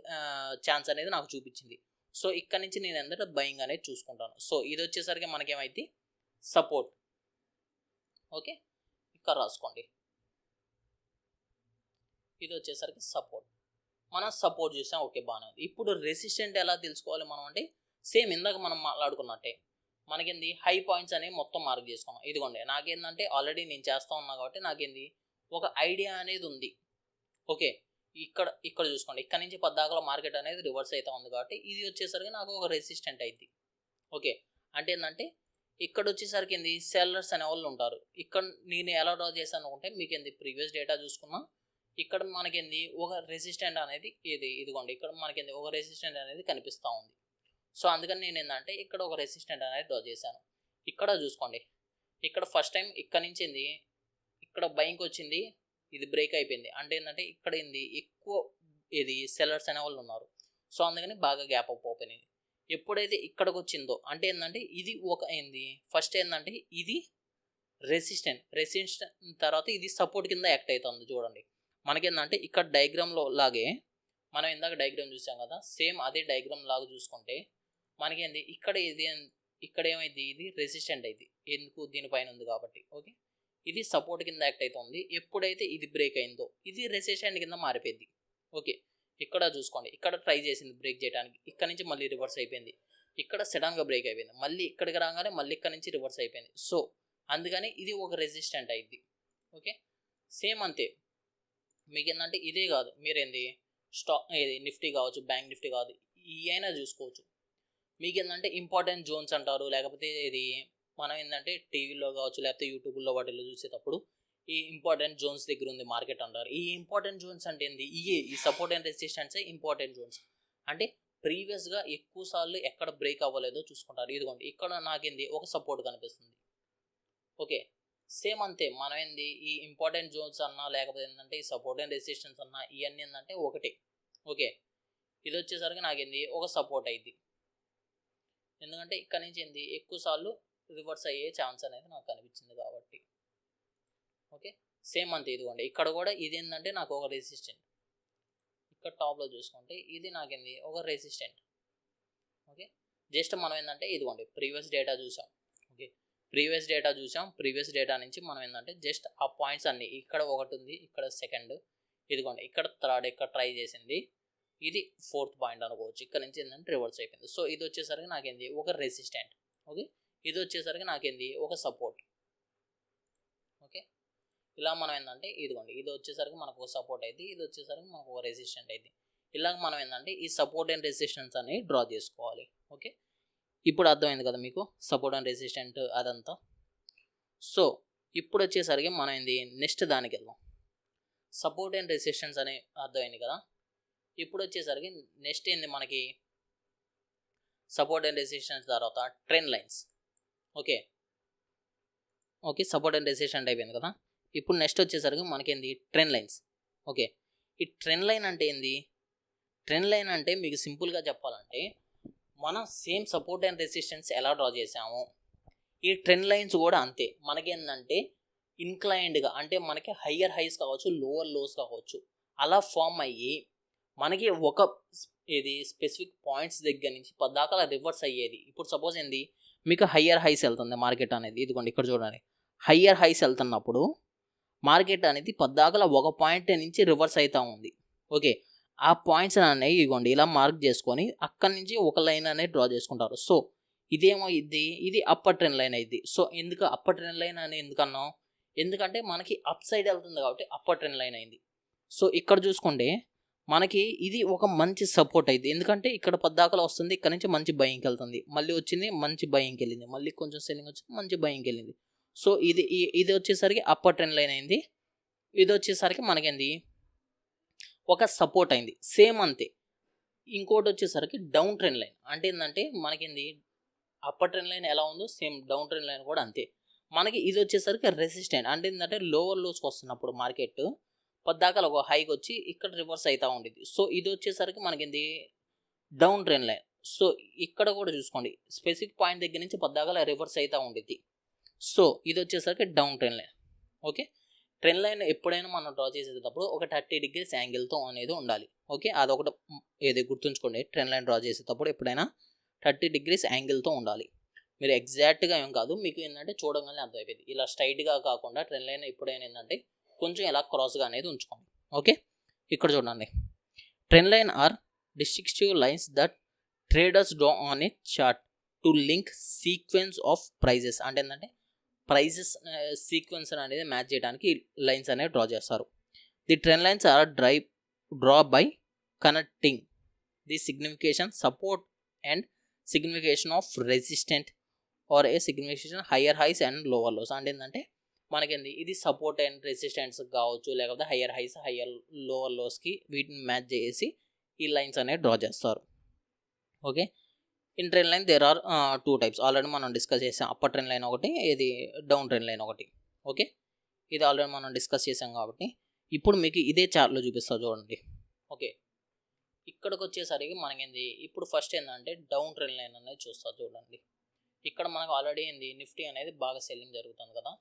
ఛాన్స్ అనేది నాకు చూపించింది. సో ఇక్కడ నుంచి నేను ఏంటంటే బయింగ్ అనేది చూసుకుంటాను. సో ఇది వచ్చేసరికి మనకేమైంది సపోర్ట్. ఓకే, ఇక్కడ రాసుకోండి, ఇది వచ్చేసరికి సపోర్ట్. మనం సపోర్ట్ చూసాం. ఓకే, బాగానే ఉంది. ఇప్పుడు రెసిస్టెంట్ ఎలా తెలుసుకోవాలి మనం అంటే సేమ్ ఇందాక మనం మాట్లాడుకున్నట్టే మనకేంది హై పాయింట్స్ అనేవి మొత్తం మార్క్ చేసుకున్నాం. ఇదిగోండి నాకేందంటే ఆల్రెడీ నేను చేస్తూ ఉన్నా కాబట్టి నాకేంది ఒక ఐడియా అనేది ఉంది. ఓకే, ఇక్కడ చూసుకోండి, ఇక్కడ నుంచి పద్దాకల మార్కెట్ అనేది రివర్స్ అవుతూ ఉంది కాబట్టి ఇది వచ్చేసరికి నాకు ఒక రెసిస్టెంట్ అయింది. ఓకే, అంటే ఏంటంటే ఇక్కడ వచ్చేసరికి ఏంది సెల్లర్స్ అనే వాళ్ళు ఉంటారు. ఇక్కడ నేను ఎలా డ్రా చేశాను అనుకుంటే మీకు ఏంది ప్రీవియస్ డేటా చూసుకున్నా, ఇక్కడ మనకేంది ఒక రెసిస్టెంట్ అనేది ఇదిగోండి ఇక్కడ మనకేంది ఒక రెసిస్టెంట్ అనేది కనిపిస్తూ ఉంది. సో అందుకని నేను ఏంటంటే ఇక్కడ ఒక రెసిస్టెంట్ అనేది డ్రా చేశాను. ఇక్కడ చూసుకోండి, ఇక్కడ ఫస్ట్ టైం ఇక్కడ నుంచి ఏంది ఇక్కడ బయింగ్ వచ్చింది, ఇది బ్రేక్ అయిపోయింది. అంటే ఏంటంటే ఇక్కడ ఏంది ఎక్కువ సెల్లర్స్ అనే వాళ్ళు ఉన్నారు. సో అందుకని బాగా గ్యాప్ అప్ ఓపెన్ అయింది. ఎప్పుడైతే ఇక్కడికి వచ్చిందో అంటే ఏంటంటే ఇది ఒక ఏంది ఫస్ట్ ఏంటంటే ఇది రెసిస్టెంట్ తర్వాత ఇది సపోర్ట్ కింద యాక్ట్ అవుతుంది. చూడండి మనకేంటంటే ఇక్కడ డయాగ్రామ్లో లాగే మనం ఇందాక డయాగ్రామ్ చూసాం కదా, సేమ్ అదే డయాగ్రామ్ లాగా చూసుకుంటే మనకేంది ఇక్కడ ఏమైంది ఇది రెసిస్టెంట్ అయింది. ఎందుకు దీనిపైన ఉంది కాబట్టి. ఓకే, ఇది సపోర్ట్ కింద యాక్ట్ అవుతుంది. ఎప్పుడైతే ఇది బ్రేక్ అయిందో ఇది రెసిస్టెంట్ కింద మారిపోయింది. ఓకే, ఇక్కడ చూసుకోండి, ఇక్కడ ట్రై చేసింది బ్రేక్ చేయడానికి, ఇక్కడ నుంచి మళ్ళీ రివర్స్ అయిపోయింది. ఇక్కడ సడన్గా బ్రేక్ అయిపోయింది, మళ్ళీ ఇక్కడికి రాగానే మళ్ళీ ఇక్కడ నుంచి రివర్స్ అయిపోయింది. సో అందుకని ఇది ఒక రెసిస్టెంట్ అయింది. ఓకే, సేమ్ అంతే. మీకు ఏంటంటే ఇదే కాదు, మీరేంది స్టాక్ నిఫ్టీ కావచ్చు, బ్యాంక్ నిఫ్టీ కాదు, అయినా చూసుకోవచ్చు. మీకు ఏంటంటే ఇంపార్టెంట్ జోన్స్ అంటారు, లేకపోతే ఇది మనం ఏంటంటే టీవీలో కావచ్చు, లేకపోతే యూట్యూబ్లో వాటిలో చూసేటప్పుడు ఈ ఇంపార్టెంట్ జోన్స్ దగ్గర ఉంది మార్కెట్ అంటారు. ఈ ఇంపార్టెంట్ జోన్స్ అంటే ఏంది, ఈ సపోర్ట్ అండ్ రెసిస్టెన్సే ఇంపార్టెంట్ జోన్స్. అంటే ప్రీవియస్గా ఎక్కువ సార్లు ఎక్కడ బ్రేక్ అవ్వలేదో చూసుకుంటారు. ఇదిగోండి ఇక్కడ నాకేంది ఒక సపోర్ట్ కనిపిస్తుంది. ఓకే, సేమ్ అంతే. మనం ఏంది ఈ ఇంపార్టెంట్ జోన్స్ అన్నా లేకపోతే ఏంటంటే ఈ సపోర్ట్ అండ్ రెసిస్టెన్స్ అన్నా ఇవన్నీ ఏంటంటే ఒకటి. ఓకే, ఇది వచ్చేసరికి నాకేంది ఒక సపోర్ట్ అయింది. ఎందుకంటే ఇక్కడ నుంచి ఏంది ఎక్కువ సార్లు రివర్స్ అయ్యే ఛాన్స్ అనేది నాకు కనిపించింది కాబట్టి. ఓకే, సేమ్ అంతే. ఇదిగోండి ఇక్కడ కూడా ఇది ఏంటంటే నాకు ఒక రెసిస్టెంట్. ఇక్కడ టాప్లో చూసుకుంటే ఇది నాకేంది ఒక రెసిస్టెంట్. ఓకే, జస్ట్ మనం ఏంటంటే ఇదిగోండి ప్రీవియస్ డేటా చూసాం. ఓకే, ప్రీవియస్ డేటా నుంచి మనం ఏంటంటే జస్ట్ ఆ పాయింట్స్ అన్ని ఇక్కడ ఒకటి ఉంది, ఇక్కడ సెకండ్, ఇదిగోండి ఇక్కడ థర్డ్, ఇక్కడ ట్రై చేసింది, ఇది ఫోర్త్ పాయింట్ అనుకోవచ్చు. ఇక్కడ నుంచి ఏంటంటే రివర్స్ అయిపోయింది. సో ఇది వచ్చేసరికి నాకేంది ఒక రెసిస్టెంట్. ఓకే, ఇది వచ్చేసరికి నాకేంది ఒక సపోర్ట్. ఓకే, ఇలా మనం ఏంటంటే ఇదిగోండి ఇది వచ్చేసరికి మనకు ఒక సపోర్ట్ అయింది, ఇది వచ్చేసరికి మనకు ఒక రెసిస్టెంట్ అయింది. ఇలాగ మనం ఏంటంటే ఈ సపోర్ట్ అండ్ రెసిస్టెన్స్ అని డ్రా చేసుకోవాలి. ఓకే, ఇప్పుడు అర్థమైంది కదా మీకు సపోర్ట్ అండ్ రెసిస్టెంట్ అదంతా. సో ఇప్పుడు వచ్చేసరికి మనం ఏంది నెక్స్ట్ దానికి వెళ్దాం. సపోర్ట్ అండ్ రెసిస్టెన్స్ అని అర్థమైంది కదా. ఇప్పుడు వచ్చేసరికి నెక్స్ట్ ఏంది మనకి సపోర్ట్ అండ్ రెసిస్టెన్స్ తర్వాత trend lines. Okay okay, support and resistant అయిపోయింది కదా. ఇప్పుడు నెక్స్ట్ వచ్చేసరికి మనకేంది ట్రెండ్ లైన్స్. ఓకే, ఈ ట్రెండ్ లైన్ అంటే ఏంది? ట్రెండ్ లైన్ అంటే మీకు సింపుల్గా చెప్పాలంటే మనం సేమ్ సపోర్ట్ అండ్ రెసిస్టెన్స్ ఎలా డ్రా చేసాము ఈ ట్రెండ్ లైన్స్ కూడా అంతే. మనకేంటంటే ఇన్క్లైన్డ్గా అంటే మనకి హయ్యర్ హైస్ కావచ్చు, లోవర్ లోస్ కావచ్చు, అలా ఫామ్ అయ్యి మనకి ఒక ఇది స్పెసిఫిక్ పాయింట్స్ దగ్గర నుంచి పద్దాకా అలా రివర్స్ అయ్యేది. ఇప్పుడు సపోజ్ ఏంది మీకు హయ్యర్ హైస్ వెళ్తుంది మార్కెట్ అనేది, ఇదిగోండి ఇక్కడ చూడండి, హయ్యర్ హైస్ వెళ్తున్నప్పుడు మార్కెట్ అనేది పద్దాకల ఒక పాయింట్ నుంచి రివర్స్ అవుతూ ఉంది. ఓకే, ఆ పాయింట్స్ అనేవి ఇదిగోండి ఇలా మార్క్ చేసుకొని అక్కడి నుంచి ఒక లైన్ అనేది డ్రా చేసుకుంటారు. సో ఇదేమో ఇది అప్పర్ ట్రెండ్ లైన్ అయింది. సో ఎందుకు అప్పర్ ట్రెండ్ లైన్ అని ఎందుకన్నాం? ఎందుకంటే మనకి అప్ సైడ్ వెళ్తుంది కాబట్టి అప్పర్ ట్రెండ్ లైన్ అయింది. సో ఇక్కడ చూసుకుంటే మనకి ఇది ఒక మంచి సపోర్ట్ అయింది, ఎందుకంటే ఇక్కడ పద్దాకలు వస్తుంది, ఇక్కడ నుంచి మంచి బయింగ్కి వెళ్తుంది, మళ్ళీ వచ్చింది మంచి బయింగ్కి వెళ్ళింది, మళ్ళీ కొంచెం సెల్లింగ్ వచ్చింది మంచి బయింగ్కి వెళ్ళింది. సో ఇది వచ్చేసరికి అప్పర్ ట్రెండ్ లైన్ అయింది. ఇది వచ్చేసరికి మనకేంది ఒక సపోర్ట్ అయింది, సేమ్ అంతే. ఇంకోటి వచ్చేసరికి డౌన్ ట్రెండ్ లైన్ అంటే ఏంటంటే మనకేంది అప్పర్ ట్రెండ్ లైన్ ఎలా ఉందో సేమ్ డౌన్ ట్రెండ్ లైన్ కూడా అంతే. మనకి ఇది వచ్చేసరికి రెసిస్టెంట్ అంటే ఏంటంటే లోవర్ లోస్కి వస్తున్నప్పుడు మార్కెట్ పద్దాకలు ఒక హైకి వచ్చి ఇక్కడ రివర్స్ అవుతూ ఉండేది. సో ఇది వచ్చేసరికి మనకి డౌన్ ట్రెండ్ లైన్. సో ఇక్కడ కూడా చూసుకోండి స్పెసిఫిక్ పాయింట్ దగ్గర నుంచి పద్దాకల రివర్స్ అవుతూ ఉండేది. సో ఇది వచ్చేసరికి down trend line. Okay, trend line ఎప్పుడైనా మనం డ్రా చేసేటప్పుడు ఒక 30 degrees యాంగిల్తో అనేది ఉండాలి. ఓకే, అదొకటి ఏది గుర్తుంచుకోండి, ట్రెండ్ లైన్ డ్రా చేసేటప్పుడు ఎప్పుడైనా 30 degrees యాంగిల్తో ఉండాలి. మీరు ఎగ్జాక్ట్గా ఏం కాదు, మీకు ఏంటంటే చూడగానే అర్థమైపోయింది. ఇలా స్ట్రైట్గా కాకుండా ట్రెండ్ లైన్ ఎప్పుడైనా ఏంటంటే కొంచెం ఇలా క్రాస్గా అనేది ఉంచుకోండి. ఓకే, ఇక్కడ చూడండి, trend line are distinctive lines that traders draw on a chart to link sequence of prices. అంటే ఏంటంటే ప్రైజెస్ సీక్వెన్స్ అనేది మ్యాచ్ చేయడానికి లైన్స్ అనేవి డ్రా చేస్తారు. The trend lines are draw by connecting the signification support and signification of resistant or a signification higher highs and lower lows. అంటే ఏంటంటే మనకేంది ఇది సపోర్ట్ అండ్ రెసిస్టెన్స్ కావచ్చు, లేకపోతే హయ్యర్ హైస్ హయ్యర్ లోవర్ లోస్కి వీటిని మ్యాచ్ చేసి ఈ లైన్స్ అనేవి డ్రా చేస్తారు. Okay, in trend line there are 2 types. Already మనం డిస్కస్ చేసాం, అప్పర్ ట్రెండ్ లైన్ ఒకటి, ఇది డౌన్ ట్రెండ్ లైన్ ఒకటి. ఓకే, ఇది ఆల్రెడీ మనం డిస్కస్ చేసాం కాబట్టి ఇప్పుడు మీకు ఇదే చార్ట్లో చూపిస్తా చూడండి. ఓకే, ఇక్కడికి వచ్చేసరికి మనకేంది ఇప్పుడు ఫస్ట్ ఏంటంటే డౌన్ ట్రెండ్ లైన్ అనేది చూస్తా చూడండి. ఇక్కడ మనకు ఆల్రెడీ ఏంది నిఫ్టీ అనేది బాగా సెల్లింగ్ జరుగుతుంది కదా.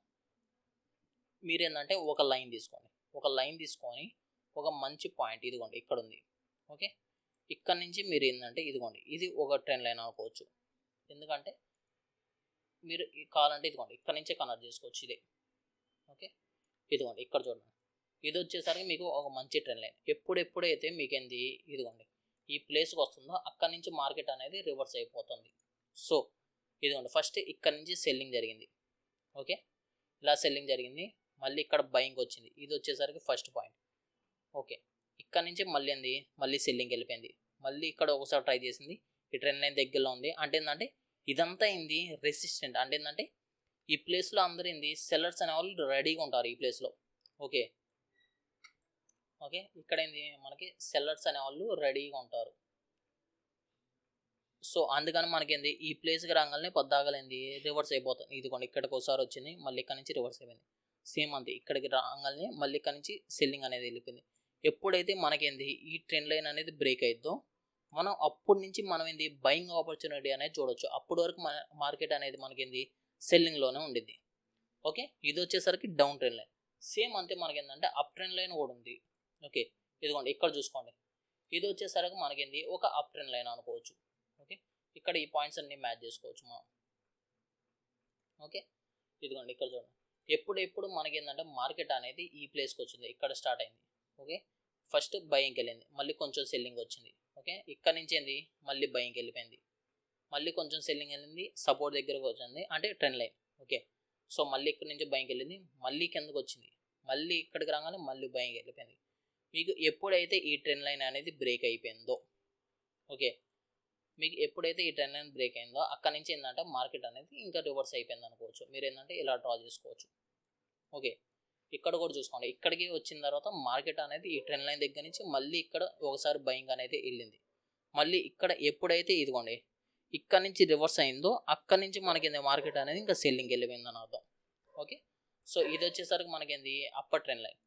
మీరు ఏంటంటే ఒక లైన్ తీసుకొని ఒక మంచి పాయింట్ ఇదిగోండి ఇక్కడ ఉంది. ఓకే, ఇక్కడ నుంచి మీరు ఏంటంటే ఇదిగోండి ఇది ఒక ట్రెండ్ లైన్ అనుకోవచ్చు, ఎందుకంటే మీరు కావాలంటే ఇదిగోండి ఇక్కడ నుంచే కనెక్ట్ చేసుకోవచ్చు ఇదే. ఓకే, ఇదిగోండి ఇక్కడ చూడండి, ఇది వచ్చేసరికి మీకు ఒక మంచి ట్రెండ్ లైన్. ఎప్పుడైతే మీకేంది ఇదిగోండి ఈ ప్లేస్కి వస్తుందో అక్కడ నుంచి మార్కెట్ అనేది రివర్స్ అయిపోతుంది. సో ఇదిగోండి ఫస్ట్ ఇక్కడ నుంచి సెల్లింగ్ జరిగింది. ఓకే, ఇలా సెల్లింగ్ జరిగింది, మళ్ళీ ఇక్కడ బయింగ్ వచ్చింది, ఇది వచ్చేసరికి ఫస్ట్ పాయింట్. ఓకే, ఇక్కడ నుంచి మళ్ళీ సెల్లింగ్ వెళ్ళిపోయింది, మళ్ళీ ఇక్కడ ఒకసారి ట్రై చేసింది, ఈ ట్రెండ్ లైన్ దగ్గరలో ఉంది. అంటే ఏంటంటే ఇదంతా ఏంది రెసిస్టెంట్. అంటే ఏంటంటే ఈ ప్లేస్లో అందరూ ఏంది సెల్లర్స్ అనే వాళ్ళు రెడీగా ఉంటారు ఈ ప్లేస్లో. ఓకే ఓకే, ఇక్కడ ఏంది మనకి సెల్లర్స్ అనే వాళ్ళు రెడీగా ఉంటారు. సో అందుకని మనకేంది ఈ ప్లేస్కి రాగానే పొద్దాగలేంది రివర్స్ అయిపోతుంది. ఇదిగోండి ఇక్కడికి ఒకసారి వచ్చింది, మళ్ళీ ఇక్కడ నుంచి రివర్స్ అయిపోయింది. సేమ్ అంతే, ఇక్కడికి రాగానే మళ్ళీ ఇక్కడ నుంచి సెల్లింగ్ అనేది వెళ్ళిపోయింది. ఎప్పుడైతే మనకేంది ఈ ట్రెండ్ లైన్ అనేది బ్రేక్ అయిద్దో మనం అప్పటి నుంచి మనం ఏంది బయింగ్ ఆపర్చునిటీ అనేది చూడవచ్చు. అప్పటి వరకు మార్కెట్ అనేది మనకేంది సెల్లింగ్లోనే ఉండిద్ది. ఓకే, ఇది వచ్చేసరికి డౌన్ ట్రెండ్ లైన్. సేమ్ అంతే మనకేంటంటే అప్ ట్రెండ్ లైన్ కూడా ఉంది. ఓకే, ఇదిగోండి ఇక్కడ చూసుకోండి, ఇది వచ్చేసరికి మనకేంది ఒక అప్ ట్రెండ్ లైన్ అనుకోవచ్చు. ఓకే, ఇక్కడ ఈ పాయింట్స్ అన్ని మ్యాచ్ చేసుకోవచ్చు మనం. ఓకే, ఇదిగోండి ఇక్కడ చూడండి, ఎప్పుడు మనకేంటంటే మార్కెట్ అనేది ఈ ప్లేస్కి వచ్చింది, ఇక్కడ స్టార్ట్ అయింది. ఓకే, ఫస్ట్ బయింగ్కి వెళ్ళింది, మళ్ళీ కొంచెం సెల్లింగ్ వచ్చింది. ఓకే, ఇక్కడ నుంచి ఏంది మళ్ళీ బయింగ్కి వెళ్ళిపోయింది, మళ్ళీ కొంచెం సెల్లింగ్ వెళ్ళింది, సపోర్ట్ దగ్గరకు వచ్చింది అంటే ట్రెండ్ లైన్. ఓకే, సో మళ్ళీ ఇక్కడ నుంచి బయింగ్కి వెళ్ళింది, మళ్ళీ కిందకు వచ్చింది, మళ్ళీ ఇక్కడికి రాగానే మళ్ళీ బయింగ్కి వెళ్ళిపోయింది. మీకు ఎప్పుడైతే ఈ ట్రెండ్ లైన్ అనేది బ్రేక్ అయిపోయిందో, ఓకే, మీకు ఎప్పుడైతే ఈ ట్రెండ్ లైన్ బ్రేక్ అయిందో అక్కడ నుంచి ఏంటంటే మార్కెట్ అనేది ఇంకా రివర్స్ అయిపోయింది అనుకోవచ్చు. మీరు ఏంటంటే ఇలా డ్రా చేసుకోవచ్చు. ఓకే, ఇక్కడ కూడా చూసుకోండి, ఇక్కడికి వచ్చిన తర్వాత మార్కెట్ అనేది ఈ ట్రెండ్ లైన్ దగ్గర నుంచి మళ్ళీ ఇక్కడ ఒకసారి బయింగ్ అనేది వెళ్ళింది. మళ్ళీ ఇక్కడ ఎప్పుడైతే ఇదిగోండి ఇక్కడ నుంచి రివర్స్ అయిందో అక్కడ నుంచి మనకి మార్కెట్ అనేది ఇంకా సెల్లింగ్ వెళ్ళిపోయింది అని అర్థం. ఓకే, సో ఇది వచ్చేసరికి మనకేంది అప్పర్ ట్రెండ్ లైన్,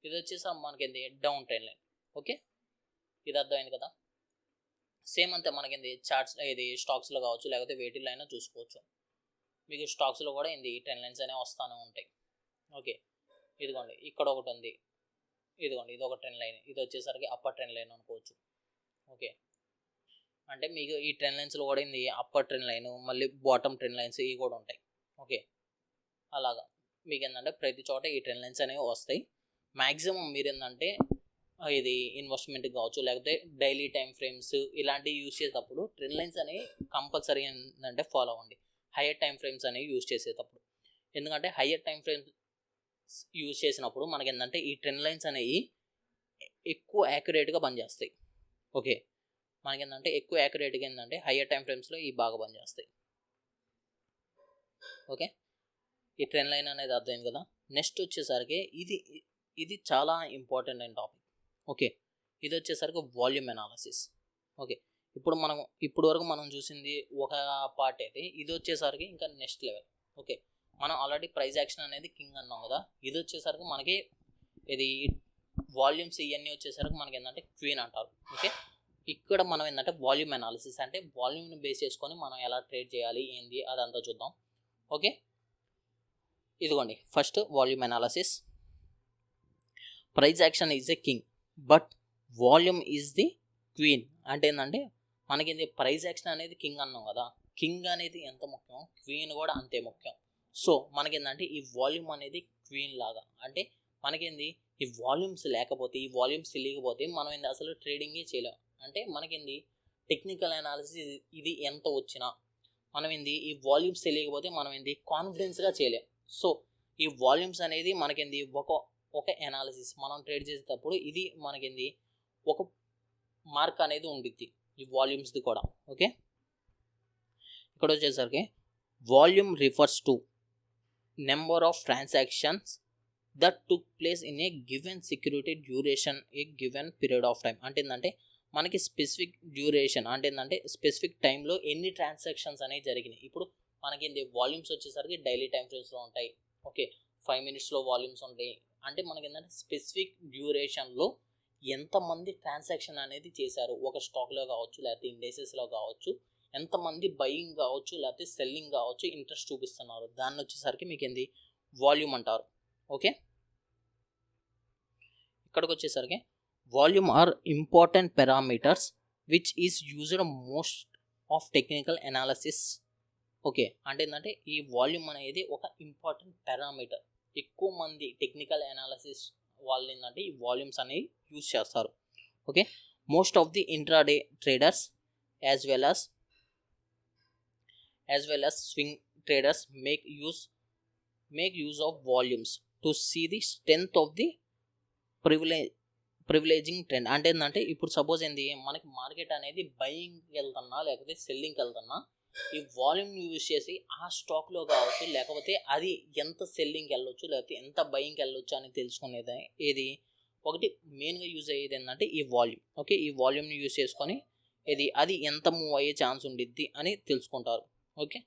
ఇది వచ్చేసరికి మనకేంది డౌన్ ట్రెండ్ లైన్. ఓకే, ఇది అర్థమైంది కదా. సేమ్ అంతే మనకేంది చార్ట్స్ ఇది స్టాక్స్లో కావచ్చు లేకపోతే వేటిల్లో అయినా చూసుకోవచ్చు. మీకు స్టాక్స్లో కూడా ఏంది ట్రెండ్ లైన్స్ అనేవి వస్తూనే ఉంటాయి. ఓకే, ఇదిగోండి ఇక్కడ ఒకటి ఉంది, ఇదిగోండి ఇది ఒక ట్రెండ్ లైన్, ఇది వచ్చేసరికి అప్పర్ ట్రెండ్ లైన్ అనుకోవచ్చు. ఓకే, అంటే మీకు ఈ ట్రెండ్ లైన్స్లో కూడా ఏంది అప్పర్ ట్రెండ్ లైన్ మళ్ళీ బాటమ్ ట్రెండ్ లైన్స్ ఇవి కూడా ఉంటాయి. ఓకే, అలాగా మీకు ఏంటంటే ప్రతి చోట ఈ ట్రెండ్ లైన్స్ అనేవి వస్తాయి. మ్యాక్సిమం మీరు ఏంటంటే ఇది ఇన్వెస్ట్మెంట్ కావచ్చు లేకపోతే డైలీ టైం ఫ్రేమ్స్ ఇలాంటివి యూజ్ చేసేటప్పుడు ట్రెండ్ లైన్స్ అనేవి కంపల్సరీ ఏంటంటే ఫాలో అవ్వండి హయ్యర్ టైం ఫ్రేమ్స్ అనేవి యూజ్ చేసేటప్పుడు. ఎందుకంటే హయ్యర్ టైం ఫ్రేమ్స్ యూజ్ చేసినప్పుడు మనకి ఏంటంటే ఈ ట్రెండ్ లైన్స్ అనేవి ఎక్కువ యాక్యురేట్గా పనిచేస్తాయి. ఓకే, మనకి ఏంటంటే ఎక్కువ యాక్యురేట్గా ఏంటంటే హయ్యర్ టైం ఫ్రేమ్స్లో ఈ బాగా పనిచేస్తాయి. ఓకే, ఈ ట్రెండ్ లైన్ అనేది అర్థమైంది కదా. నెక్స్ట్ వచ్చేసరికి ఇది చాలా ఇంపార్టెంట్ అయిన టాపిక్. ఓకే, ఇది వచ్చేసరికి వాల్యూమ్ అనాలిసిస్. ఓకే, ఇప్పుడు వరకు మనం చూసింది ఒక పార్ట్ అయితే ఇది వచ్చేసరికి ఇంకా నెక్స్ట్ లెవెల్. ఓకే, మనం ఆల్రెడీ ప్రైస్ యాక్షన్ అనేది కింగ్ అన్నాం కదా, ఇది వచ్చేసరికి మనకి ఇది వాల్యూమ్స్ ఇవన్నీ వచ్చేసరికి మనకి ఏంటంటే క్వీన్ అంటారు. ఓకే, ఇక్కడ మనం ఏంటంటే వాల్యూమ్ అనాలిసిస్ అంటే వాల్యూమ్ని బేస్ చేసుకొని మనం ఎలా ట్రేడ్ చేయాలి ఏంది అదంతా చూద్దాం. ఓకే, ఇదిగోండి first volume analysis. Price action is a king but volume is the queen. అంటే ఏంటంటే మనకి ప్రైస్ యాక్షన్ అనేది కింగ్ అన్నాం కదా, కింగ్ అనేది ఎంత ముఖ్యం క్వీన్ కూడా అంతే ముఖ్యం. సో మనకేంటంటే ఈ వాల్యూమ్ అనేది క్వీన్ లాగా. అంటే మనకేంది ఈ వాల్యూమ్స్ లేకపోతే ఈ వాల్యూమ్స్ తెలియకపోతే మనం ఏంది అసలు ట్రేడింగే చేయలేం. అంటే మనకేంది టెక్నికల్ అనాలిసిస్ ఇది ఎంత వచ్చినా మనం ఏంది ఈ వాల్యూమ్స్ తెలియకపోతే మనం ఏంది కాన్ఫిడెన్స్గా చేయలేం. సో ఈ వాల్యూమ్స్ అనేది మనకేంది ఒక అనాలిసిస్ మనం ట్రేడ్ చేసేటప్పుడు ఇది మనకేంది ఒక మార్క్ అనేది ఉండిద్ది ఈ వాల్యూమ్స్ది కూడా. ఓకే, ఇక్కడ వచ్చేసరికి volume refers to number of transactions that took place in a given security duration a given period of time. అంటే ఏంటంటే మనకి స్పెసిఫిక్ డ్యూరేషన్ అంటే ఏంటంటే స్పెసిఫిక్ టైంలో ఎన్ని ట్రాన్సాక్షన్స్ అనేవి జరిగినాయి. ఇప్పుడు మనకి వాల్యూమ్స్ వచ్చేసరికి డైలీ టైం ఫ్రేమ్స్లో ఉంటాయి. ఓకే, 5 minutesలో వాల్యూమ్స్ ఉంటాయి. అంటే మనకి ఏంటంటే స్పెసిఫిక్ డ్యూరేషన్లో ఎంతమంది ట్రాన్సాక్షన్ అనేది చేశారు ఒక స్టాక్లో కావచ్చు లేకపోతే ఇండెక్సెస్లో కావచ్చు, ఎంతమంది బయింగ్ కావచ్చు లేకపోతే సెల్లింగ్ కావచ్చు ఇంట్రెస్ట్ చూపిస్తున్నారు, దాన్ని వచ్చేసరికి మీకు ఏంది వాల్యూమ్ అంటారు. ఓకే, ఇక్కడికి వచ్చేసరికి volume are important parameters which is used most of technical analysis. Okay, అంటే ఏంటంటే ఈ వాల్యూమ్ అనేది ఒక ఇంపార్టెంట్ పారామీటర్. ఎక్కువ మంది టెక్నికల్ అనాలిసిస్ వాళ్ళు ఏంటంటే ఈ వాల్యూమ్స్ అనేవి యూజ్ చేస్తారు. Okay, most of the intraday traders as well as swing traders make use of volumes to see the strength of the prevailing trend. అంటే ఏంటంటే ఇప్పుడు సపోజ్ ఏంది మనకి మార్కెట్ అనేది బయింగ్కి వెళ్తున్నా లేకపోతే సెల్లింగ్కి వెళ్తున్నా ఈ వాల్యూమ్ యూజ్ చేసి ఆ స్టాక్లో కావచ్చు లేకపోతే అది ఎంత సెల్లింగ్కి వెళ్ళొచ్చు లేకపోతే ఎంత బయింగ్కి వెళ్ళొచ్చు అని తెలుసుకునేది ఏది ఒకటి మెయిన్గా యూజ్ అయ్యేది ఏంటంటే ఈ వాల్యూమ్. ఓకే, ఈ వాల్యూమ్ని యూజ్ చేసుకొని అది ఎంత మూవ్ అయ్యే ఛాన్స్ ఉండిద్ది అని తెలుసుకుంటారు. ఓకే,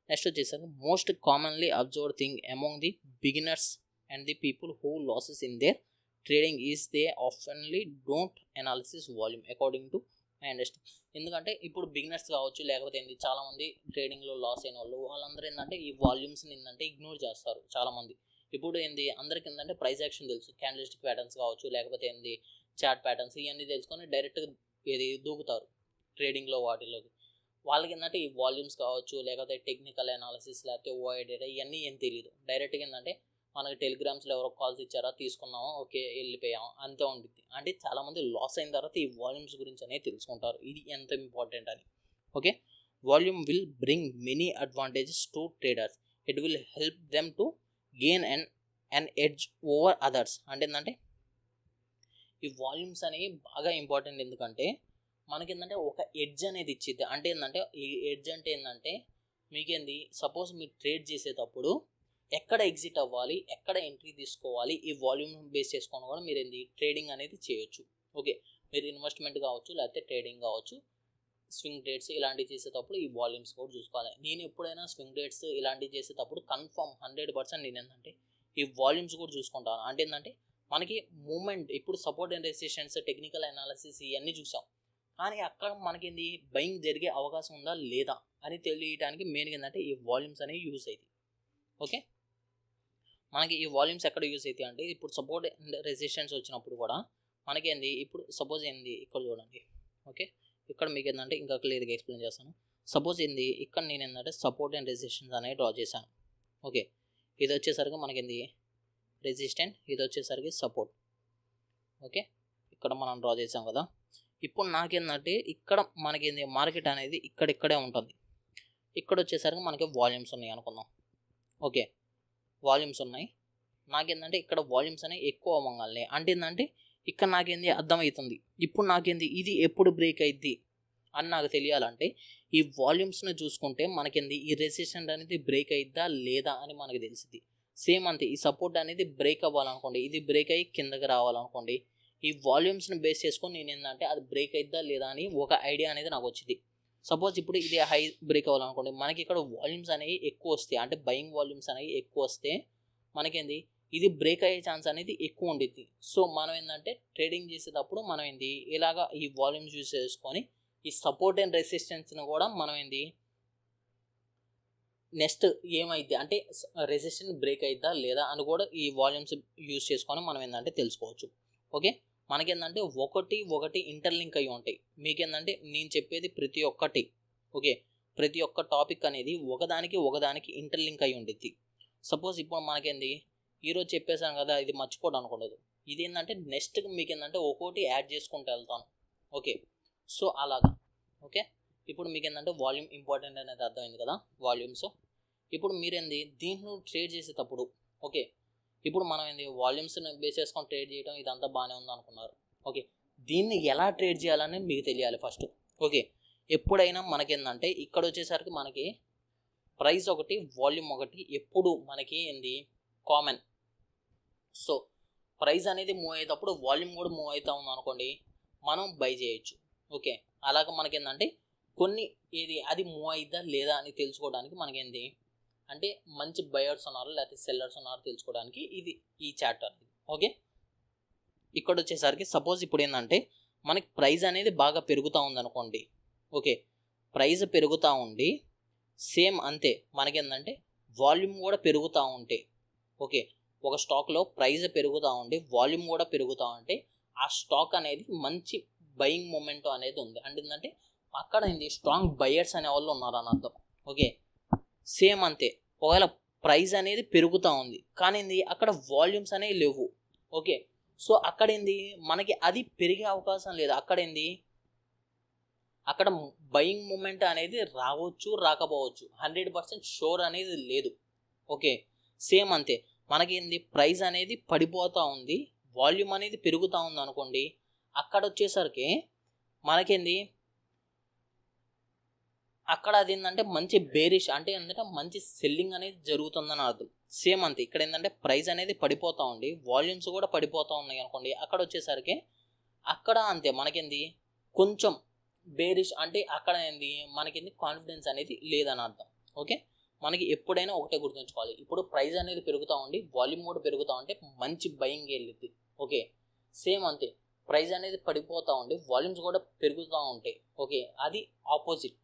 నెక్స్ట్ వచ్చేసరికి most commonly observed thing among the beginners and the people who losses in there trading is they oftenly don't analysis volume according to my understand. ఎందుకంటే ఇప్పుడు బిగినర్స్ కావచ్చు లేకపోతే ఏంటి చాలామంది ట్రేడింగ్లో లాస్ అయిన వాళ్ళందరూ ఏంటంటే ఈ వాల్యూమ్స్ని ఏంటంటే ఇగ్నోర్ చేస్తారు చాలామంది. ఇప్పుడు ఏంది అందరికి ఏంటంటే ప్రైస్ యాక్షన్ తెలుసు, క్యాండిల్స్టిక్ ప్యాటర్న్స్ కావచ్చు లేకపోతే ఏంది చార్ట్ ప్యాటర్న్స్ ఇవన్నీ తెలుసుకొని డైరెక్ట్గా దూకుతారు ట్రేడింగ్లో వాటిలోకి. వాళ్ళకి ఏంటంటే ఈ వాల్యూమ్స్ కావచ్చు లేకపోతే టెక్నికల్ అనాలిసిస్ లేకపోతే ఓఐ డేటా ఇవన్నీ ఏం తెలియదు. డైరెక్ట్గా ఏంటంటే మనకి టెలిగ్రామ్స్లో ఎవరో కాల్స్ ఇచ్చారా తీసుకున్నామా ఓకే వెళ్ళిపోయాం అంతే ఉండిద్ది. అంటే చాలామంది లాస్ అయిన తర్వాత ఈ వాల్యూమ్స్ గురించి అనేది తెలుసుకుంటారు ఇది ఎంత ఇంపార్టెంట్ అని. Okay, volume will bring many advantages to traders. It will help them to gain and edge over others. అంటే ఏంటంటే ఈ వాల్యూమ్స్ అనేవి బాగా ఇంపార్టెంట్, ఎందుకంటే మనకి ఏంటంటే ఒక ఎడ్జ్ అనేది ఇచ్చిద్ది. అంటే ఏంటంటే ఈ ఎడ్జ్ అంటే ఏంటంటే మీకేంది, సపోజ్ మీరు ట్రేడ్ చేసేటప్పుడు ఎక్కడ ఎగ్జిట్ అవ్వాలి, ఎక్కడ ఎంట్రీ తీసుకోవాలి, ఈ వాల్యూమ్ బేస్ చేసుకొని కూడా మీరు ఏంది ట్రేడింగ్ అనేది చేయొచ్చు. ఓకే, మీరు ఇన్వెస్ట్మెంట్ కావచ్చు, లేకపోతే ట్రేడింగ్ కావచ్చు, స్వింగ్ ట్రేడ్స్ ఇలాంటివి చేసేటప్పుడు ఈ వాల్యూమ్స్ కూడా చూసుకోవాలి. నేను ఎప్పుడైనా స్వింగ్ ట్రేడ్స్ ఇలాంటివి చేసేటప్పుడు కన్ఫర్మ్ 100% నేను ఏంటంటే ఈ వాల్యూమ్స్ కూడా చూసుకుంటాను. అంటే ఏంటంటే మనకి మూమెంట్ ఇప్పుడు support and resistance, technical analysis ఇవన్నీ చూసాం, కానీ అక్కడ మనకి బయింగ్ జరిగే అవకాశం ఉందా లేదా అని తెలియడానికి మెయిన్గా ఏంటంటే ఈ వాల్యూమ్స్ అనేవి యూజ్ అవుతాయి. ఓకే, మనకి ఈ వాల్యూమ్స్ ఎక్కడ యూజ్ అవుతాయి అంటే ఇప్పుడు సపోర్ట్ అండ్ రెసిస్టెన్స్ వచ్చినప్పుడు కూడా మనకేంది, ఇప్పుడు సపోజ్ ఏంది ఇక్కడ చూడండి. ఓకే, ఇక్కడ మీకు ఏంటంటే ఇంకా క్లియర్గా ఎక్స్ప్లెయిన్ చేస్తాను. సపోజ్ ఏంది ఇక్కడ నేను ఏంటంటే సపోర్ట్ అండ్ రెసిస్టెన్స్ అనేది డ్రా చేశాను. ఓకే, ఇది వచ్చేసరికి మనకేంది రెసిస్టెంట్, ఇది వచ్చేసరికి సపోర్ట్. ఓకే, ఇక్కడ మనం డ్రా చేసాం కదా. ఇప్పుడు నాకేంటంటే ఇక్కడ మనకేంది మార్కెట్ అనేది ఇక్కడే ఉంటుంది. ఇక్కడ వచ్చేసరికి మనకి వాల్యూమ్స్ ఉన్నాయి అనుకుందాం. ఓకే, వాల్యూమ్స్ ఉన్నాయి. నాకేంటంటే ఇక్కడ వాల్యూమ్స్ అనేవి ఎక్కువ అవ్వగానే అంటే ఏంటంటే ఇక్కడ నాకేంది అర్థమవుతుంది. ఇప్పుడు నాకేంది ఇది ఎప్పుడు బ్రేక్ అయింది అని నాకు తెలియాలంటే ఈ వాల్యూమ్స్ని చూసుకుంటే మనకేంది ఈ రెసిస్టెంట్ అనేది బ్రేక్ అయిద్దా లేదా అని మనకు తెలిసింది. సేమ్ అంతే, ఈ సపోర్ట్ అనేది బ్రేక్ అవ్వాలనుకోండి, ఇది బ్రేక్ అయ్యి కిందకి రావాలనుకోండి, ఈ వాల్యూమ్స్ని బేస్ చేసుకొని నేను ఏంటంటే అది బ్రేక్ అయిద్దా లేదా అని ఒక ఐడియా అనేది నాకు వచ్చింది. సపోజ్ ఇప్పుడు ఇది హై బ్రేక్ అవ్వాలనుకోండి, మనకి ఇక్కడ వాల్యూమ్స్ అనేవి ఎక్కువ వస్తాయి, అంటే బయింగ్ వాల్యూమ్స్ అనేవి ఎక్కువ వస్తే మనకేంది ఇది బ్రేక్ అయ్యే ఛాన్స్ అనేది ఎక్కువ ఉండిద్ది. సో మనం ఏంటంటే ట్రేడింగ్ చేసేటప్పుడు మనం ఏంది ఇలాగా ఈ వాల్యూమ్స్ యూజ్ చేసుకొని ఈ సపోర్ట్ అండ్ రెసిస్టెన్స్ని కూడా మనం ఏంది నెక్స్ట్ ఏమైద్ది అంటే రెసిస్టెన్స్ బ్రేక్ అయిద్దా లేదా అని కూడా ఈ వాల్యూమ్స్ యూజ్ చేసుకొని మనం ఏంటంటే తెలుసుకోవచ్చు. ఓకే, మనకేంటంటే ఒకటి ఇంటర్లింక్ అయ్యి ఉంటాయి. మీకేంటంటే నేను చెప్పేది ప్రతి ఒక్కటి, ఓకే, ప్రతి ఒక్క టాపిక్ అనేది ఒకదానికి ఇంటర్లింక్ అయ్యి ఉండిద్ది. సపోజ్ ఇప్పుడు మనకేంది ఈరోజు చెప్పేసాను కదా, ఇది మర్చిపోవడం అనుకోలేదు. ఇది ఏంటంటే నెక్స్ట్ మీకు ఏంటంటే ఒక్కోటి యాడ్ చేసుకుంటూ వెళ్తాను. ఓకే, సో అలాగా. ఓకే, ఇప్పుడు మీకు ఏంటంటే వాల్యూమ్ ఇంపార్టెంట్ అనేది అర్థమైంది కదా, వాల్యూమ్స్. ఇప్పుడు మీరేంది దీంట్లో ట్రేడ్ చేసేటప్పుడు, ఓకే, ఇప్పుడు మనం ఏంది వాల్యూమ్స్ని బేస్ చేసుకొని ట్రేడ్ చేయడం ఇదంతా బాగానే ఉంది అనుకున్నారు. ఓకే, దీన్ని ఎలా ట్రేడ్ చేయాలని మీకు తెలియాలి ఫస్ట్. ఓకే, ఎప్పుడైనా మనకేందంటే ఇక్కడ వచ్చేసరికి మనకి ప్రైస్ ఒకటి, వాల్యూమ్ ఒకటి ఎప్పుడు మనకి ఏంది కామన్. సో ప్రైస్ అనేది మూవ్ అయ్యేటప్పుడు వాల్యూమ్ కూడా మూవ్ అవుతా ఉంది అనుకోండి, మనం బై చేయొచ్చు. ఓకే, అలాగే మనకేందంటే కొన్ని ఇది అది మూవ్ అయిద్దా లేదా అని తెలుసుకోవడానికి మనకేంది అంటే మంచి బయర్స్ ఉన్నారు లేకపోతే సెల్లర్స్ ఉన్నారు తెలుసుకోవడానికి ఇది ఈ చాప్టర్. ఓకే, ఇక్కడ వచ్చేసరికి సపోజ్ ఇప్పుడు ఏంటంటే మనకి ప్రైస్ అనేది బాగా పెరుగుతూ ఉంది అనుకోండి. ఓకే, ప్రైస్ పెరుగుతూ ఉండి సేమ్ అంతే మనకేంటంటే వాల్యూమ్ కూడా పెరుగుతూ ఉంటే, ఓకే, ఒక స్టాక్లో ప్రైస్ పెరుగుతూ ఉండి వాల్యూమ్ కూడా పెరుగుతూ ఉంటే ఆ స్టాక్ అనేది మంచి బయింగ్ మూమెంట్ అనేది ఉంది అంటే ఏంటంటే అక్కడ ఏంది స్ట్రాంగ్ బయర్స్ అనే వాళ్ళు ఉన్నారు అని అర్థం. ఓకే, సేమ్ అంతే ఒకవేళ ప్రైస్ అనేది పెరుగుతూ ఉంది కానీ ఏంది అక్కడ వాల్యూమ్స్ అనేవి లేవు. ఓకే, సో అక్కడ ఏంది మనకి అది పెరిగే అవకాశం లేదు. అక్కడ ఏంది అక్కడ బయింగ్ మూమెంట్ అనేది రావచ్చు రాకపోవచ్చు, 100% షూర్ అనేది లేదు. ఓకే, సేమ్ అంతే మనకేంది ప్రైస్ అనేది పడిపోతూ ఉంది వాల్యూమ్ అనేది పెరుగుతూ ఉంది అనుకోండి, అక్కడ వచ్చేసరికి మనకేంది అక్కడ అది ఏంటంటే మంచి బేరిష్ అంటే ఏంటంటే మంచి సెల్లింగ్ అనేది జరుగుతుందని అర్థం. సేమ్ అంతే ఇక్కడ ఏంటంటే ప్రైస్ అనేది పడిపోతూ ఉండి వాల్యూమ్స్ కూడా పడిపోతూ ఉన్నాయి అనుకోండి, అక్కడ వచ్చేసరికి అక్కడ అంతే మనకేంది కొంచెం బేరిష్ అంటే అక్కడ ఏంది మనకేంది కాన్ఫిడెన్స్ అనేది లేదని అర్థం. ఓకే, మనకి ఎప్పుడైనా ఒకటే గుర్తుంచుకోవాలి, ఇప్పుడు ప్రైస్ అనేది పెరుగుతూ ఉండి వాల్యూమ్ కూడా పెరుగుతూ ఉంటే మంచి బయింగ్ వెళ్ళిద్ది. ఓకే, సేమ్ అంతే ప్రైస్ అనేది పడిపోతూ ఉండి వాల్యూమ్స్ కూడా పెరుగుతూ ఉంటాయి. ఓకే, అది ఆపోజిట్.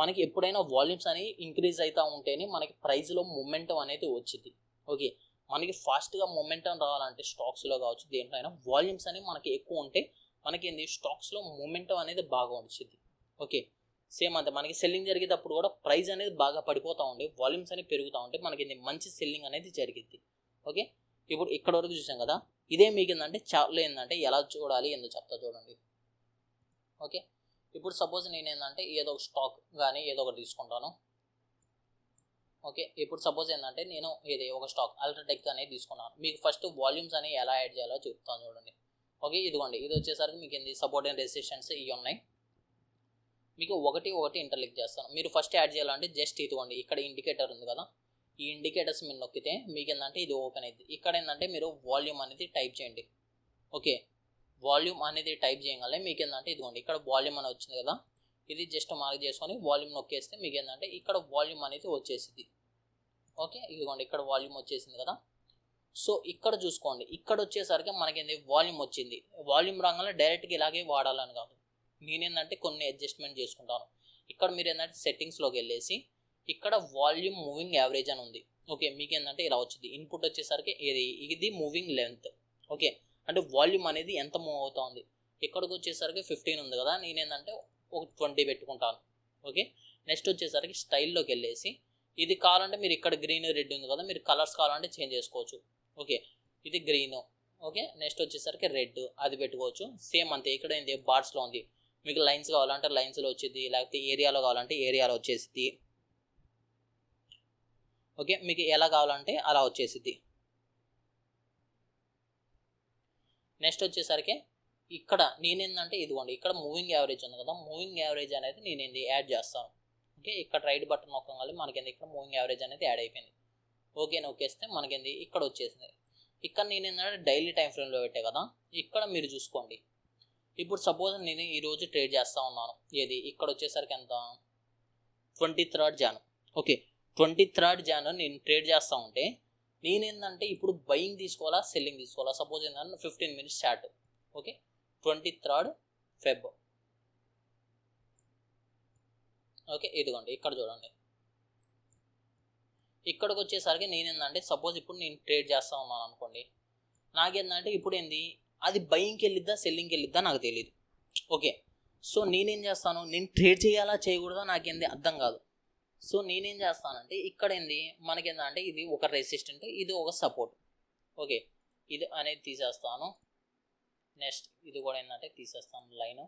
మనకి ఎప్పుడైనా వాల్యూమ్స్ అనేవి ఇంక్రీజ్ అవుతూ ఉంటేనే మనకి ప్రైస్లో మొమెంటం అనేది వచ్చింది. ఓకే, మనకి ఫాస్ట్గా మొమెంటం రావాలంటే స్టాక్స్లో కావచ్చు దేంట్లో అయినా వాల్యూమ్స్ అనేవి మనకి ఎక్కువ ఉంటే మనకి ఏంది స్టాక్స్లో మొమెంటం అనేది బాగా వచ్చింది. ఓకే, సేమ్ అంతే మనకి సెల్లింగ్ జరిగేటప్పుడు కూడా ప్రైస్ అనేది బాగా పడిపోతూ ఉండి వాల్యూమ్స్ అనేవి పెరుగుతూ ఉంటే మనకి మంచి సెల్లింగ్ అనేది జరిగింది. ఓకే, ఇప్పుడు ఇక్కడ వరకు చూసాం కదా, ఇదే మీకు ఏంటంటే చార్ట్లో ఏంటంటే ఎలా చూడాలి ఎందుకు చెప్తా చూడండి. ఓకే, ఇప్పుడు సపోజ్ నేను ఏంటంటే ఏదో ఒక స్టాక్ కానీ ఏదో ఒకటి తీసుకుంటాను. ఓకే, ఇప్పుడు సపోజ్ ఏంటంటే నేను ఇది ఒక స్టాక్ అల్ట్రాటెక్ అనేది తీసుకున్నాను. మీకు ఫస్ట్ వాల్యూమ్స్ అనేవి ఎలా యాడ్ చేయాలో చెప్తాను చూడండి. ఓకే, ఇదిగోండి ఇది వచ్చేసరికి మీకు ఏంది సపోర్ట్ అండ్ రెసిస్టెన్స్ ఇవి ఉన్నాయి. మీకు ఒకటి ఇంటర్లింక్ చేస్తాను. మీరు ఫస్ట్ యాడ్ చేయాలంటే జస్ట్ ఇదిగోండి ఇక్కడ ఇండికేటర్ ఉంది కదా, ఈ ఇండికేటర్స్ మీరు నొక్కితే మీకు ఏంటంటే ఇది ఓపెన్ అయింది. ఇక్కడ ఏంటంటే మీరు వాల్యూమ్ అనేది టైప్ చేయండి. ఓకే, వాల్యూమ్ అనేది టైప్ చేయగానే మీకు ఏంటంటే ఇదిగోండి ఇక్కడ వాల్యూమ్ అని వచ్చింది కదా, ఇది జస్ట్ మార్క్ చేసుకొని వాల్యూమ్ నొక్కేస్తే మీకు ఏంటంటే ఇక్కడ వాల్యూమ్ అనేది వచ్చేసింది. ఓకే, ఇదిగోండి ఇక్కడ వాల్యూమ్ వచ్చేసింది కదా. సో ఇక్కడ చూసుకోండి, ఇక్కడ వచ్చేసరికి మనకి వాల్యూమ్ వచ్చింది. వాల్యూమ్ రాగానే డైరెక్ట్గా ఇలాగే వాడాలని కాదు, నేనేంటంటే కొన్ని అడ్జస్ట్మెంట్ చేసుకుంటాను. ఇక్కడ మీరు ఏంటంటే సెట్టింగ్స్లోకి వెళ్ళేసి ఇక్కడ వాల్యూమ్ మూవింగ్ యావరేజ్ అని ఉంది. ఓకే, మీకు ఏంటంటే ఇలా వచ్చింది. ఇన్పుట్ వచ్చేసరికి ఇది మూవింగ్ లెంత్. ఓకే, అంటే వాల్యూమ్ అనేది ఎంత మూవ్ అవుతుంది. ఇక్కడికి వచ్చేసరికి 15 ఉంది కదా, నేనేంటంటే ఒక 20 పెట్టుకుంటాను. ఓకే, నెక్స్ట్ వచ్చేసరికి స్టైల్లోకి వెళ్ళేసి ఇది కావాలంటే మీరు ఇక్కడ గ్రీన్ రెడ్ ఉంది కదా, మీరు కలర్స్ కావాలంటే చేంజ్ చేసుకోవచ్చు. ఓకే, ఇది గ్రీన్. ఓకే, నెక్స్ట్ వచ్చేసరికి రెడ్ అది పెట్టుకోవచ్చు. సేమ్ అంతే, ఇక్కడ ఏంటి బార్డ్స్లో ఉంది. మీకు లైన్స్ కావాలంటే లైన్స్లో వచ్చేది, లేకపోతే ఏరియాలో కావాలంటే ఏరియాలో వచ్చేసింది. ఓకే, మీకు ఎలా కావాలంటే అలా వచ్చేసింది. నెక్స్ట్ వచ్చేసరికి ఇక్కడ నేనేంటంటే ఇదిగోండి ఇక్కడ మూవింగ్ యావరేజ్ ఉంది కదా, మూవింగ్ యావరేజ్ అనేది నేను యాడ్ చేస్తాను. ఓకే, ఇక్కడ రైట్ బటన్ నొక్కగానే మనకి ఇక్కడ మూవింగ్ యావరేజ్ అనేది యాడ్ అయిపోయింది. ఓకే నొక్కేస్తే మనకి ఇక్కడ వచ్చేసింది. ఇక్కడ నేనేంటంటే డైలీ టైం ఫ్రేమ్లో పెట్టే కదా, ఇక్కడ మీరు చూసుకోండి. ఇప్పుడు సపోజ్ నేను ఈరోజు ట్రేడ్ చేస్తూ ఉన్నాను. ఏది ఇక్కడ వచ్చేసరికి ఎంత 23rd Jan. Okay, 23rd Jan నేను ట్రేడ్ చేస్తూ ఉంటే నేనేంటంటే ఇప్పుడు బయింగ్ తీసుకోవాలా సెల్లింగ్ తీసుకోవాలా. సపోజ్ ఏంటంటే 15 minutes chart. Okay, 23rd Feb. Okay, ఇదిగోండి ఇక్కడ చూడండి. ఇక్కడికి వచ్చేసరికి నేనేంటంటే సపోజ్ ఇప్పుడు నేను ట్రేడ్ చేస్తూ ఉన్నాను అనుకోండి, నాకేంటంటే ఇప్పుడు అది బయింగ్కి వెళ్ళిద్దా సెల్లింగ్కి వెళ్ళిద్దా నాకు తెలియదు. ఓకే, సో నేనేం చేస్తాను, నేను ట్రేడ్ చేయాలా చేయకూడదా నాకేంది అర్థం కాదు. సో నేనేం చేస్తానంటే ఇక్కడ మనకేందంటే ఇది ఒక రెసిస్టెంట్, ఇది ఒక సపోర్ట్. ఓకే, ఇది అనేది తీసేస్తాను. నెక్స్ట్ ఇది కూడా ఏంటంటే తీసేస్తాను లైన్.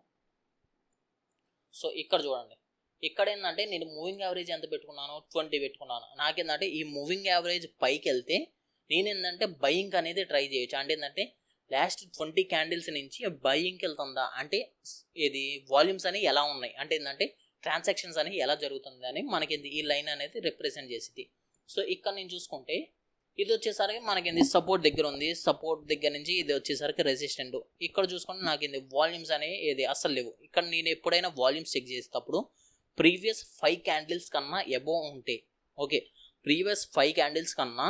సో ఇక్కడ చూడండి, ఇక్కడ ఏంటంటే నేను మూవింగ్ యావరేజ్ ఎంత పెట్టుకున్నాను 20 పెట్టుకున్నాను. నాకేంటంటే ఈ మూవింగ్ యావరేజ్ పైకి వెళ్తే నేనేంటంటే బయింగ్ అనేది ట్రై చేయొచ్చు. అంటే ఏంటంటే లాస్ట్ 20 క్యాండిల్స్ నుంచి బయింగ్కి వెళ్తుందా, అంటే ఇది వాల్యూమ్స్ అనేవి ఎలా ఉన్నాయి, అంటే ఏంటంటే ట్రాన్సాక్షన్స్ అనేవి ఎలా జరుగుతుంది అని మనకి ఈ లైన్ అనేది రిప్రజెంట్ చేసింది. సో ఇక్కడ నేను చూసుకుంటే ఇది వచ్చేసరికి మనకి సపోర్ట్ దగ్గర ఉంది, సపోర్ట్ దగ్గర నుంచి ఇది వచ్చేసరికి రెసిస్టెంట్. ఇక్కడ చూసుకుంటే నాకు వాల్యూమ్స్ అనేవి ఏది అస్సలు లేవు. ఇక్కడ నేను ఎప్పుడైనా వాల్యూమ్స్ చెక్ చేసేటప్పుడు ప్రీవియస్ 5 క్యాండిల్స్ కన్నా అబోవ్ ఉంటే, ఓకే ప్రీవియస్ 5 క్యాండిల్స్ కన్నా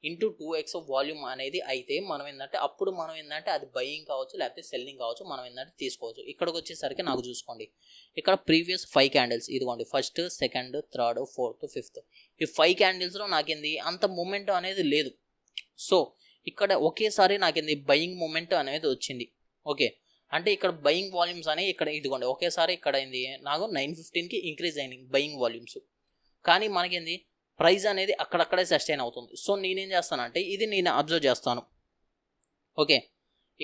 ఇంటూ 2x వాల్యూమ్ అనేది అయితే మనం అప్పుడు మనం అది బయింగ్ కావచ్చు లేకపోతే సెల్లింగ్ కావచ్చు, మనం తీసుకోవచ్చు. ఇక్కడికి వచ్చేసరికి నాకు చూసుకోండి, ఇక్కడ ప్రీవియస్ 5 క్యాండిల్స్ ఇదిగోండి, 1st 2nd 3rd 4th 5th, ఈ 5 క్యాండిల్స్లో నాకేంది అంత మూమెంట్ అనేది లేదు. సో ఇక్కడ ఒకేసారి నాకేంది బయింగ్ మూమెంట్ అనేది వచ్చింది. ఓకే, అంటే ఇక్కడ బయింగ్ వాల్యూమ్స్ అనేవి ఇక్కడ ఇదిగోండి ఒకేసారి ఇక్కడ నాకు 9:15కి ఇంక్రీజ్ అయినాయి బయింగ్ వాల్యూమ్స్. కానీ మనకేంది ప్రైస్ అనేది అక్కడక్కడే సస్టైన్ అవుతుంది. సో నేనేం చేస్తానంటే ఇది నేను అబ్జర్వ్ చేస్తాను. ఓకే,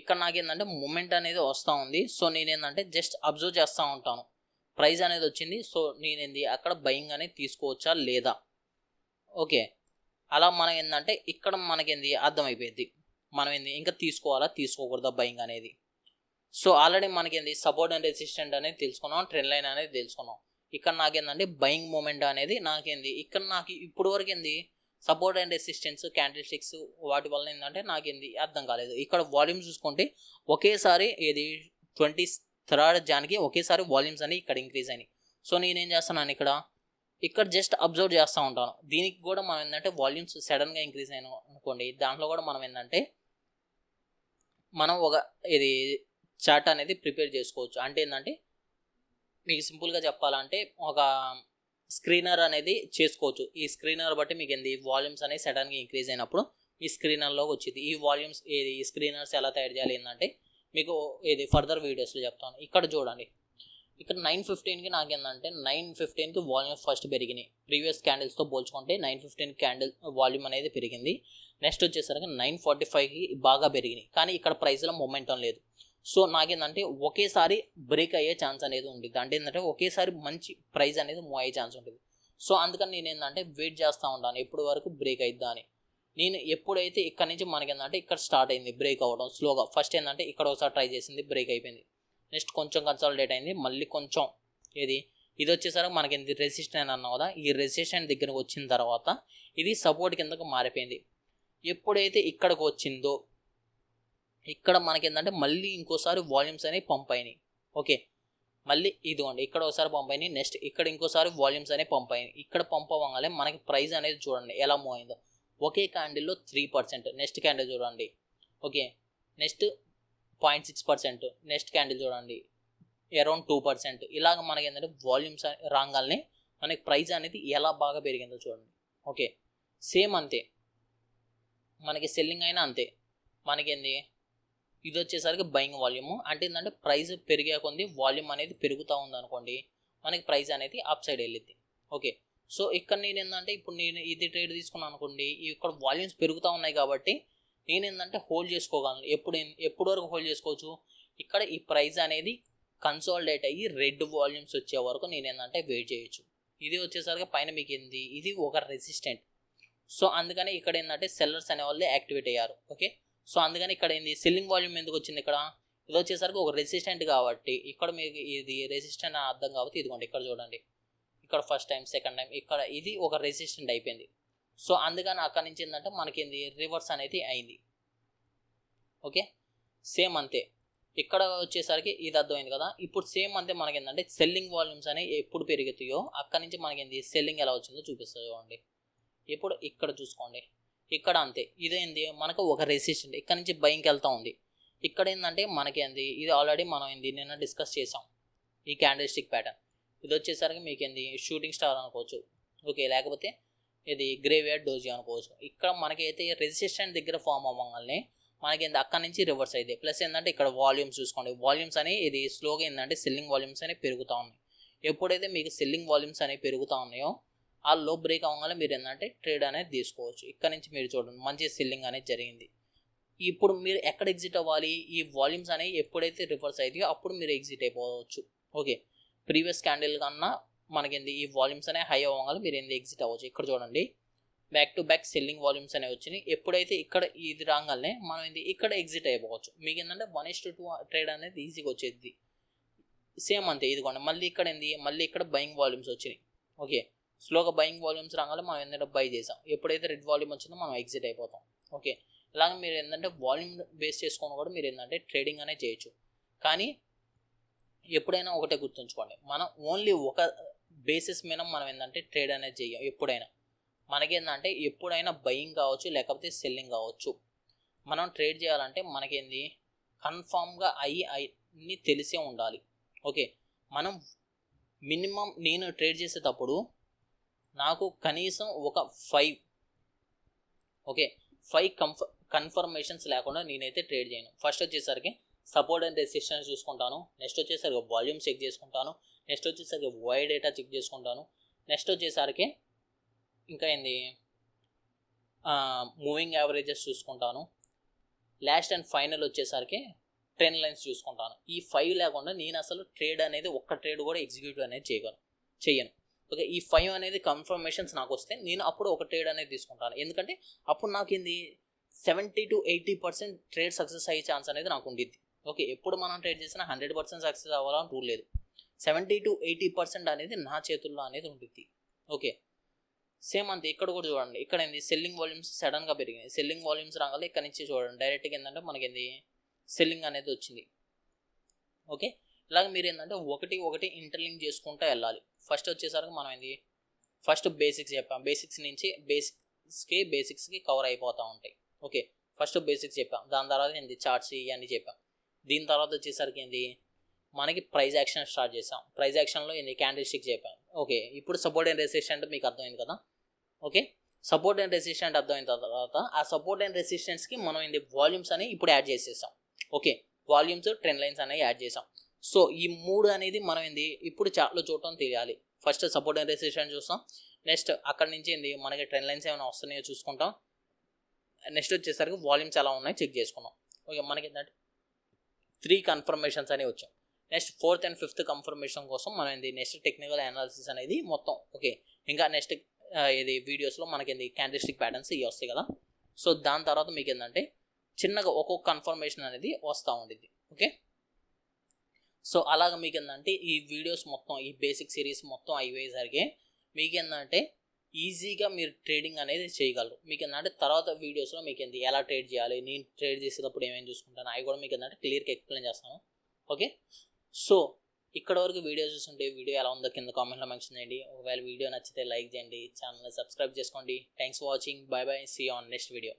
ఇక్కడ నాకేంటంటే మూమెంట్ అనేది వస్తూ ఉంది. సో నేనేంటంటే జస్ట్ అబ్జర్వ్ చేస్తూ ఉంటాను. ప్రైస్ అనేది వచ్చింది, సో నేనేంది అక్కడ బయింగ్ అనేది తీసుకోవచ్చా లేదా. ఓకే, అలా మనం ఏంటంటే ఇక్కడ మనకేంది అర్థమైపోయింది, మనం ఇంకా తీసుకోవాలా తీసుకోకూడదా బయింగ్ అనేది. సో ఆల్రెడీ మనకేంది సపోర్ట్ అండ్ రెసిస్టెంట్ అనేది తెలుసుకున్నాం, ట్రెండ్ లైన్ అనేది తెలుసుకున్నాం. ఇక్కడ నాకేందంటే బయింగ్ మూమెంట్ అనేది ఇక్కడ నాకు ఇప్పుడు వరకు support and resistance candle sticks వాటి వల్ల నాకేంది అర్థం కాలేదు. ఇక్కడ వాల్యూమ్స్ చూసుకుంటే ఒకేసారి 23rd Janకి ఒకేసారి వాల్యూమ్స్ అనేవి ఇక్కడ ఇంక్రీజ్ అయినాయి. సో నేనేం చేస్తున్నాను ఇక్కడ జస్ట్ అబ్జర్వ్ చేస్తూ ఉంటాను. దీనికి కూడా మనం వాల్యూమ్స్ సడన్గా ఇంక్రీజ్ అయినా అనుకోండి, దాంట్లో కూడా మనం ఒక చార్ట్ అనేది ప్రిపేర్ చేసుకోవచ్చు. అంటే మీకు సింపుల్గా చెప్పాలంటే ఒక స్క్రీనర్ అనేది చేసుకోవచ్చు. ఈ స్క్రీనర్ బట్టి మీకు వాల్యూమ్స్ అనేవి సడన్గా ఇంక్రీజ్ అయినప్పుడు ఈ స్క్రీనర్లోకి వచ్చింది. ఈ వాల్యూమ్స్ ఈ స్క్రీనర్స్ ఎలా తయారు చేయాలి మీకు ఫర్దర్ వీడియోస్లో చెప్తాను. ఇక్కడ చూడండి, ఇక్కడ 9:15కి నాకు 9:15కి వాల్యూమ్స్ ఫస్ట్ పెరిగినాయి. ప్రీవియస్ క్యాండిల్స్తో పోల్చుకుంటే 9:15 క్యాండిల్ వాల్యూమ్ అనేది పెరిగింది. నెక్స్ట్ వచ్చేసరికి 9:45కి బాగా పెరిగినాయి, కానీ ఇక్కడ ప్రైస్లో మొమెంటం లేదు. సో నాకేంటంటే ఒకేసారి బ్రేక్ అయ్యే ఛాన్స్ అనేది ఉంటుంది. అంటే ఒకేసారి మంచి ప్రైస్ అనేది మూవ్ అయ్యే ఛాన్స్ ఉంటుంది. సో అందుకని నేను వెయిట్ చేస్తూ ఉంటాను ఎప్పుడు వరకు బ్రేక్ అయిద్దా అని. నేను ఎప్పుడైతే ఇక్కడ నుంచి మనకి ఏంటంటే ఇక్కడ స్టార్ట్ అయింది బ్రేక్ అవ్వడం స్లోగా, ఫస్ట్ ఏంటంటే ఇక్కడ ఒకసారి ట్రై చేసింది బ్రేక్ అయిపోయింది, నెక్స్ట్ కొంచెం కన్సాలిడేట్ అయింది, మళ్ళీ కొంచెం ఇది వచ్చేసరికి మనకి రెసిస్టెంట్ అన్నాం కదా, ఈ రెసిస్టెంట్ దగ్గరకు వచ్చిన తర్వాత ఇది సపోర్ట్ కిందకు మారిపోయింది. ఎప్పుడైతే ఇక్కడికి వచ్చిందో ఇక్కడ మనకి ఏంటంటే మళ్ళీ ఇంకోసారి వాల్యూమ్స్ అనేవి పంప్ అయినాయి. ఓకే, మళ్ళీ ఇదిగోండి ఇక్కడ ఒకసారి పంప్ అయినాయి, నెక్స్ట్ ఇక్కడ ఇంకోసారి వాల్యూమ్స్ అనేవి పంప్ అయినాయి. ఇక్కడ పంప్ అవ్వగానే మనకి ప్రైస్ అనేది చూడండి ఎలా మూవ్ అయిందో, ఒకే క్యాండిల్లో 3%, నెక్స్ట్ క్యాండిల్ చూడండి ఓకే, నెక్స్ట్ 0.6%, నెక్స్ట్ క్యాండిల్ చూడండి అరౌండ్ 2%. ఇలాగ మనకి ఏంటంటే వాల్యూమ్స్ రాగానే మనకి ప్రైస్ అనేది ఎలా బాగా పెరిగిందో చూడండి. ఓకే, సేమ్ అంతే మనకి సెల్లింగ్ అయినా అంతే, మనకేంది ఇది వచ్చేసరికి బయింగ్ వాల్యూము, అంటే ఏంటంటే ప్రైస్ పెరిగే కొంది వాల్యూమ్ అనేది పెరుగుతూ ఉంది అనుకోండి, మనకి ప్రైస్ అనేది అప్ సైడ్ వెళ్ళిద్ది. ఓకే, సో ఇక్కడ నేను ఏంటంటే ఇప్పుడు నేను ఇది ట్రేడ్ తీసుకున్నాను అనుకోండి, ఇక్కడ వాల్యూమ్స్ పెరుగుతూ ఉన్నాయి కాబట్టి నేను ఏంటంటే హోల్డ్ చేసుకోగలను. ఎప్పుడు వరకు హోల్డ్ చేసుకోవచ్చు, ఇక్కడ ఈ ప్రైస్ అనేది కన్సాలిడేట్ అయ్యి రెడ్ వాల్యూమ్స్ వచ్చే వరకు నేను ఏంటంటే వెయిట్ చేయొచ్చు. ఇది వచ్చేసరికి పైన మీకు ఏంది ఇది ఒక రెసిస్టెంట్, సో అందుకని ఇక్కడ ఏంటంటే సెల్లర్స్ అనే వాళ్ళే యాక్టివేట్ అయ్యారు. ఓకే, సో అందుకని ఇక్కడ ఏంది సెల్లింగ్ వాల్యూమ్ ఎందుకు వచ్చింది, ఇక్కడ ఇది వచ్చేసరికి ఒక రెసిస్టెంట్ కాబట్టి ఇక్కడ మీకు ఇది రెసిస్టెంట్ అని అర్థం కాబట్టి ఇదిగోండి ఇక్కడ చూడండి, ఇక్కడ ఫస్ట్ టైం సెకండ్ టైం ఇక్కడ ఇది ఒక రెసిస్టెంట్ అయిపోయింది. సో అందుకని అక్కడ నుంచి ఏంటంటే మనకి రివర్స్ అనేది అయింది. ఓకే, సేమ్ అంతే ఇక్కడ వచ్చేసరికి ఇది అర్థమైంది కదా. ఇప్పుడు సేమ్ అంతే మనకి ఏంటంటే సెల్లింగ్ వాల్యూమ్స్ అనేవి ఎప్పుడు పెరుగుతాయో అక్కడ నుంచి మనకి సెల్లింగ్ ఎలా వచ్చిందో చూపిస్తుంది చూడండి. ఇప్పుడు ఇక్కడ చూసుకోండి, ఇక్కడ అంతే ఇదేంది మనకు ఒక రెసిస్టెంట్ ఇక్కడ నుంచి బయింగ్కి వెళ్తూ ఉంది. ఇక్కడ ఏంటంటే మనకేంది ఇది ఆల్రెడీ మనం నిన్న డిస్కస్ చేసాం ఈ క్యాండిల్ స్టిక్ ప్యాటర్న్. ఇది వచ్చేసరికి మీకేంది షూటింగ్ స్టార్ అనుకోవచ్చు. ఓకే, లేకపోతే ఇది గ్రేవియార్డ్ డోజీ అనుకోవచ్చు. ఇక్కడ మనకైతే రెసిస్టెంట్ దగ్గర ఫామ్ అవ్వగానే మనకేంది అక్కడ నుంచి రివర్స్ అయితే ప్లస్ ఏంటంటే ఇక్కడ వాల్యూమ్స్ చూసుకోండి, వాల్యూమ్స్ అనేవి ఇది స్లోగా ఏంటంటే సెల్లింగ్ వాల్యూమ్స్ అనేవి పెరుగుతూ ఉన్నాయి. ఎప్పుడైతే మీకు సెల్లింగ్ వాల్యూమ్స్ అనేవి పెరుగుతూ ఉన్నాయో ఆ లో బ్రేక్ అవ్వగానే మీరు ఏంటంటే ట్రేడ్ అనేది తీసుకోవచ్చు. ఇక్కడ నుంచి మీరు చూడండి మంచి సెల్లింగ్ అనేది జరిగింది. ఇప్పుడు మీరు ఎక్కడ ఎగ్జిట్ అవ్వాలి, ఈ వాల్యూమ్స్ అనేవి ఎప్పుడైతే రివర్స్ అవుతాయో అప్పుడు మీరు ఎగ్జిట్ అయిపోవచ్చు. ఓకే, ప్రీవియస్ క్యాండిల్ కన్నా మనకేంది ఈ వాల్యూమ్స్ అనేవి హై అవ్వగానే మీరు ఏంది ఎగ్జిట్ అవ్వచ్చు. ఇక్కడ చూడండి back to back selling volumes అనేవి వచ్చినాయి. ఎప్పుడైతే ఇక్కడ ఇది రాగానే మనం ఏంది ఇక్కడ ఎగ్జిట్ అయిపోవచ్చు. మీకు ఏంటంటే 1:2 ట్రేడ్ అనేది ఈజీగా వచ్చేది. సేమ్ అంతే ఇదిగోండి మళ్ళీ ఇక్కడ ఏంది మళ్ళీ ఇక్కడ బయింగ్ వాల్యూమ్స్ వచ్చినాయి. ఓకే, స్లోగా బయింగ్ వాల్యూమ్స్ రాగానే మనం ఏంటంటే బై చేసాం. ఎప్పుడైతే రెడ్ వాల్యూమ్ వచ్చిందో మనం ఎగ్జిట్ అయిపోతాం. ఓకే, ఇలాగ మీరు ఏంటంటే వాల్యూమ్ బేస్ చేసుకొని కూడా మీరు ఏంటంటే ట్రేడింగ్ అనేది చేయొచ్చు. కానీ ఎప్పుడైనా ఒకటే గుర్తుంచుకోండి, మనం ఓన్లీ ఒక బేసిస్ మీద మనం ఏంటంటే ట్రేడ్ అనేది చేయం. ఎప్పుడైనా మనకేంటంటే ఎప్పుడైనా బయింగ్ కావచ్చు లేకపోతే సెల్లింగ్ కావచ్చు, మనం ట్రేడ్ చేయాలంటే మనకేంది కన్ఫామ్గా అన్ని తెలిసే ఉండాలి. ఓకే, మనం మినిమం నేను ట్రేడ్ చేసేటప్పుడు నాకు కనీసం ఒక 5 కన్ఫర్మేషన్స్ లేకుండా నేనైతే ట్రేడ్ చేయను. ఫస్ట్ వచ్చేసరికి సపోర్ట్ అండ్ రెసిస్టెన్స్ చూసుకుంటాను, నెక్స్ట్ వచ్చేసరికి వాల్యూమ్ చెక్ చేసుకుంటాను, నెక్స్ట్ వచ్చేసరికి వై డేటా చెక్ చేసుకుంటాను, నెక్స్ట్ వచ్చేసరికి ఇంకా ఏంది మూవింగ్ యావరేజెస్ చూసుకుంటాను, లాస్ట్ అండ్ ఫైనల్ వచ్చేసరికి ట్రెండ్ లైన్స్ చూసుకుంటాను. ఈ 5 లేకుండా నేను అసలు ట్రేడ్ అనేది ఒక్క ట్రేడ్ కూడా ఎగ్జిక్యూట్ అనేది చేయను. ఓకే, ఈ 5 అనేది కన్ఫర్మేషన్స్ నాకు వస్తే నేను అప్పుడు ఒక ట్రేడ్ అనేది తీసుకుంటాను. ఎందుకంటే అప్పుడు నాకు ఏంది 70 to 80% ట్రేడ్ సక్సెస్ అయ్యే ఛాన్స్ అనేది నాకు ఉండిద్ది. ఓకే, ఎప్పుడు మనం ట్రేడ్ చేసినా 100% సక్సెస్ అవ్వాలని రూల్ లేదు. 70 to 80% అనేది నా చేతుల్లో అనేది ఉండిద్ది. ఓకే, సేమ్ అంతే ఇక్కడ కూడా చూడండి, ఇక్కడ ఏంది సెల్లింగ్ వాల్యూమ్స్ సడన్గా పెరిగినాయి. సెల్లింగ్ వాల్యూమ్స్ రాగానే ఇక్కడ నుంచి చూడండి డైరెక్ట్గా ఏంటంటే మనకి ఏంది సెల్లింగ్ అనేది వచ్చింది. ఓకే, ఇలాగ మీరు ఏంటంటే ఒకటి ఇంటర్లింక్ చేసుకుంటూ వెళ్ళాలి. ఫస్ట్ వచ్చేసరికి మనం ఏంది ఫస్ట్ బేసిక్స్ చెప్పాం, బేసిక్స్ నుంచి బేసిక్స్కి కవర్ అయిపోతూ ఉంటాయి. ఓకే, ఫస్ట్ బేసిక్స్ చెప్పాం, దాని తర్వాత ఏంది చార్ట్స్ ఇవన్నీ చెప్పాం. దీని తర్వాత వచ్చేసరికి ఏంది మనకి ప్రైస్ యాక్షన్ స్టార్ట్ చేసాం. ప్రైస్ యాక్షన్లో ఏంది క్యాండిల్ స్టిక్ చెప్పాం. ఓకే, ఇప్పుడు సపోర్ట్ అండ్ రెసిస్టెంట్ మీకు అర్థమైంది కదా. ఓకే, సపోర్ట్ అండ్ రెసిస్టెంట్ అర్థమైన తర్వాత ఆ సపోర్ట్ అండ్ రెసిస్టెన్స్కి మనం ఏంది వాల్యూమ్స్ అని ఇప్పుడు యాడ్ చేసేసాం. ఓకే, వాల్యూమ్స్ ట్రెండ్ లైన్స్ అనేవి యాడ్ చేసాం. సో ఈ 3 అనేది మనం ఏంది ఇప్పుడు చార్ట్లో చూడటం తెలియాలి. ఫస్ట్ సపోర్ట్ అండ్ రెసిస్టెన్స్ చూస్తాం, నెక్స్ట్ అక్కడ నుంచి ఏంది మనకి ట్రెండ్ లైన్స్ ఏమైనా వస్తున్నాయో చూసుకుంటాం, నెక్స్ట్ వచ్చేసరికి వాల్యూమ్స్ ఎలా ఉన్నాయో చెక్ చేసుకున్నాం. ఓకే, మనకి ఏంటంటే 3 కన్ఫర్మేషన్స్ అనేవి వచ్చాం. Next 4th and 5th confirmation కోసం మనం ఏంది నెక్స్ట్ టెక్నికల్ అనాలిసిస్ అనేది మొత్తం. ఓకే, ఇంకా నెక్స్ట్ ఇది వీడియోస్లో మనకి ఏంది క్యాండిల్ స్టిక్ ప్యాటర్న్స్ ఇవి వస్తాయి కదా. సో దాని తర్వాత మీకు ఏంటంటే చిన్నగా ఒక్కొక్క కన్ఫర్మేషన్ అనేది వస్తూ ఉండిద్ది. ఓకే, సో అలాగ మీకు ఏంటంటే ఈ వీడియోస్ మొత్తం ఈ బేసిక్ సిరీస్ మొత్తం అయిపోయేసరికి మీకు ఏంటంటే ఈజీగా మీరు ట్రేడింగ్ అనేది చేయగలరు. మీకు ఏంటంటే తర్వాత వీడియోస్లో మీకు ఏంటి ఎలా ట్రేడ్ చేయాలి, నేను ట్రేడ్ చేసేటప్పుడు ఏమేమి చూసుకుంటాను అవి కూడా మీకు ఏంటంటే క్లియర్గా ఎక్స్ప్లెయిన్ చేస్తాను. ఓకే, సో ఇక్కడ వరకు వీడియో చూస్తుంటే వీడియో ఎలా ఉందో కింద కామెంట్లో మెన్షన్ చేయండి. ఒకవేళ వీడియో నచ్చితే లైక్ చేయండి, ఛానల్ని సబ్స్క్రైబ్ చేసుకోండి. Thanks for watching, bye bye, see you on next video.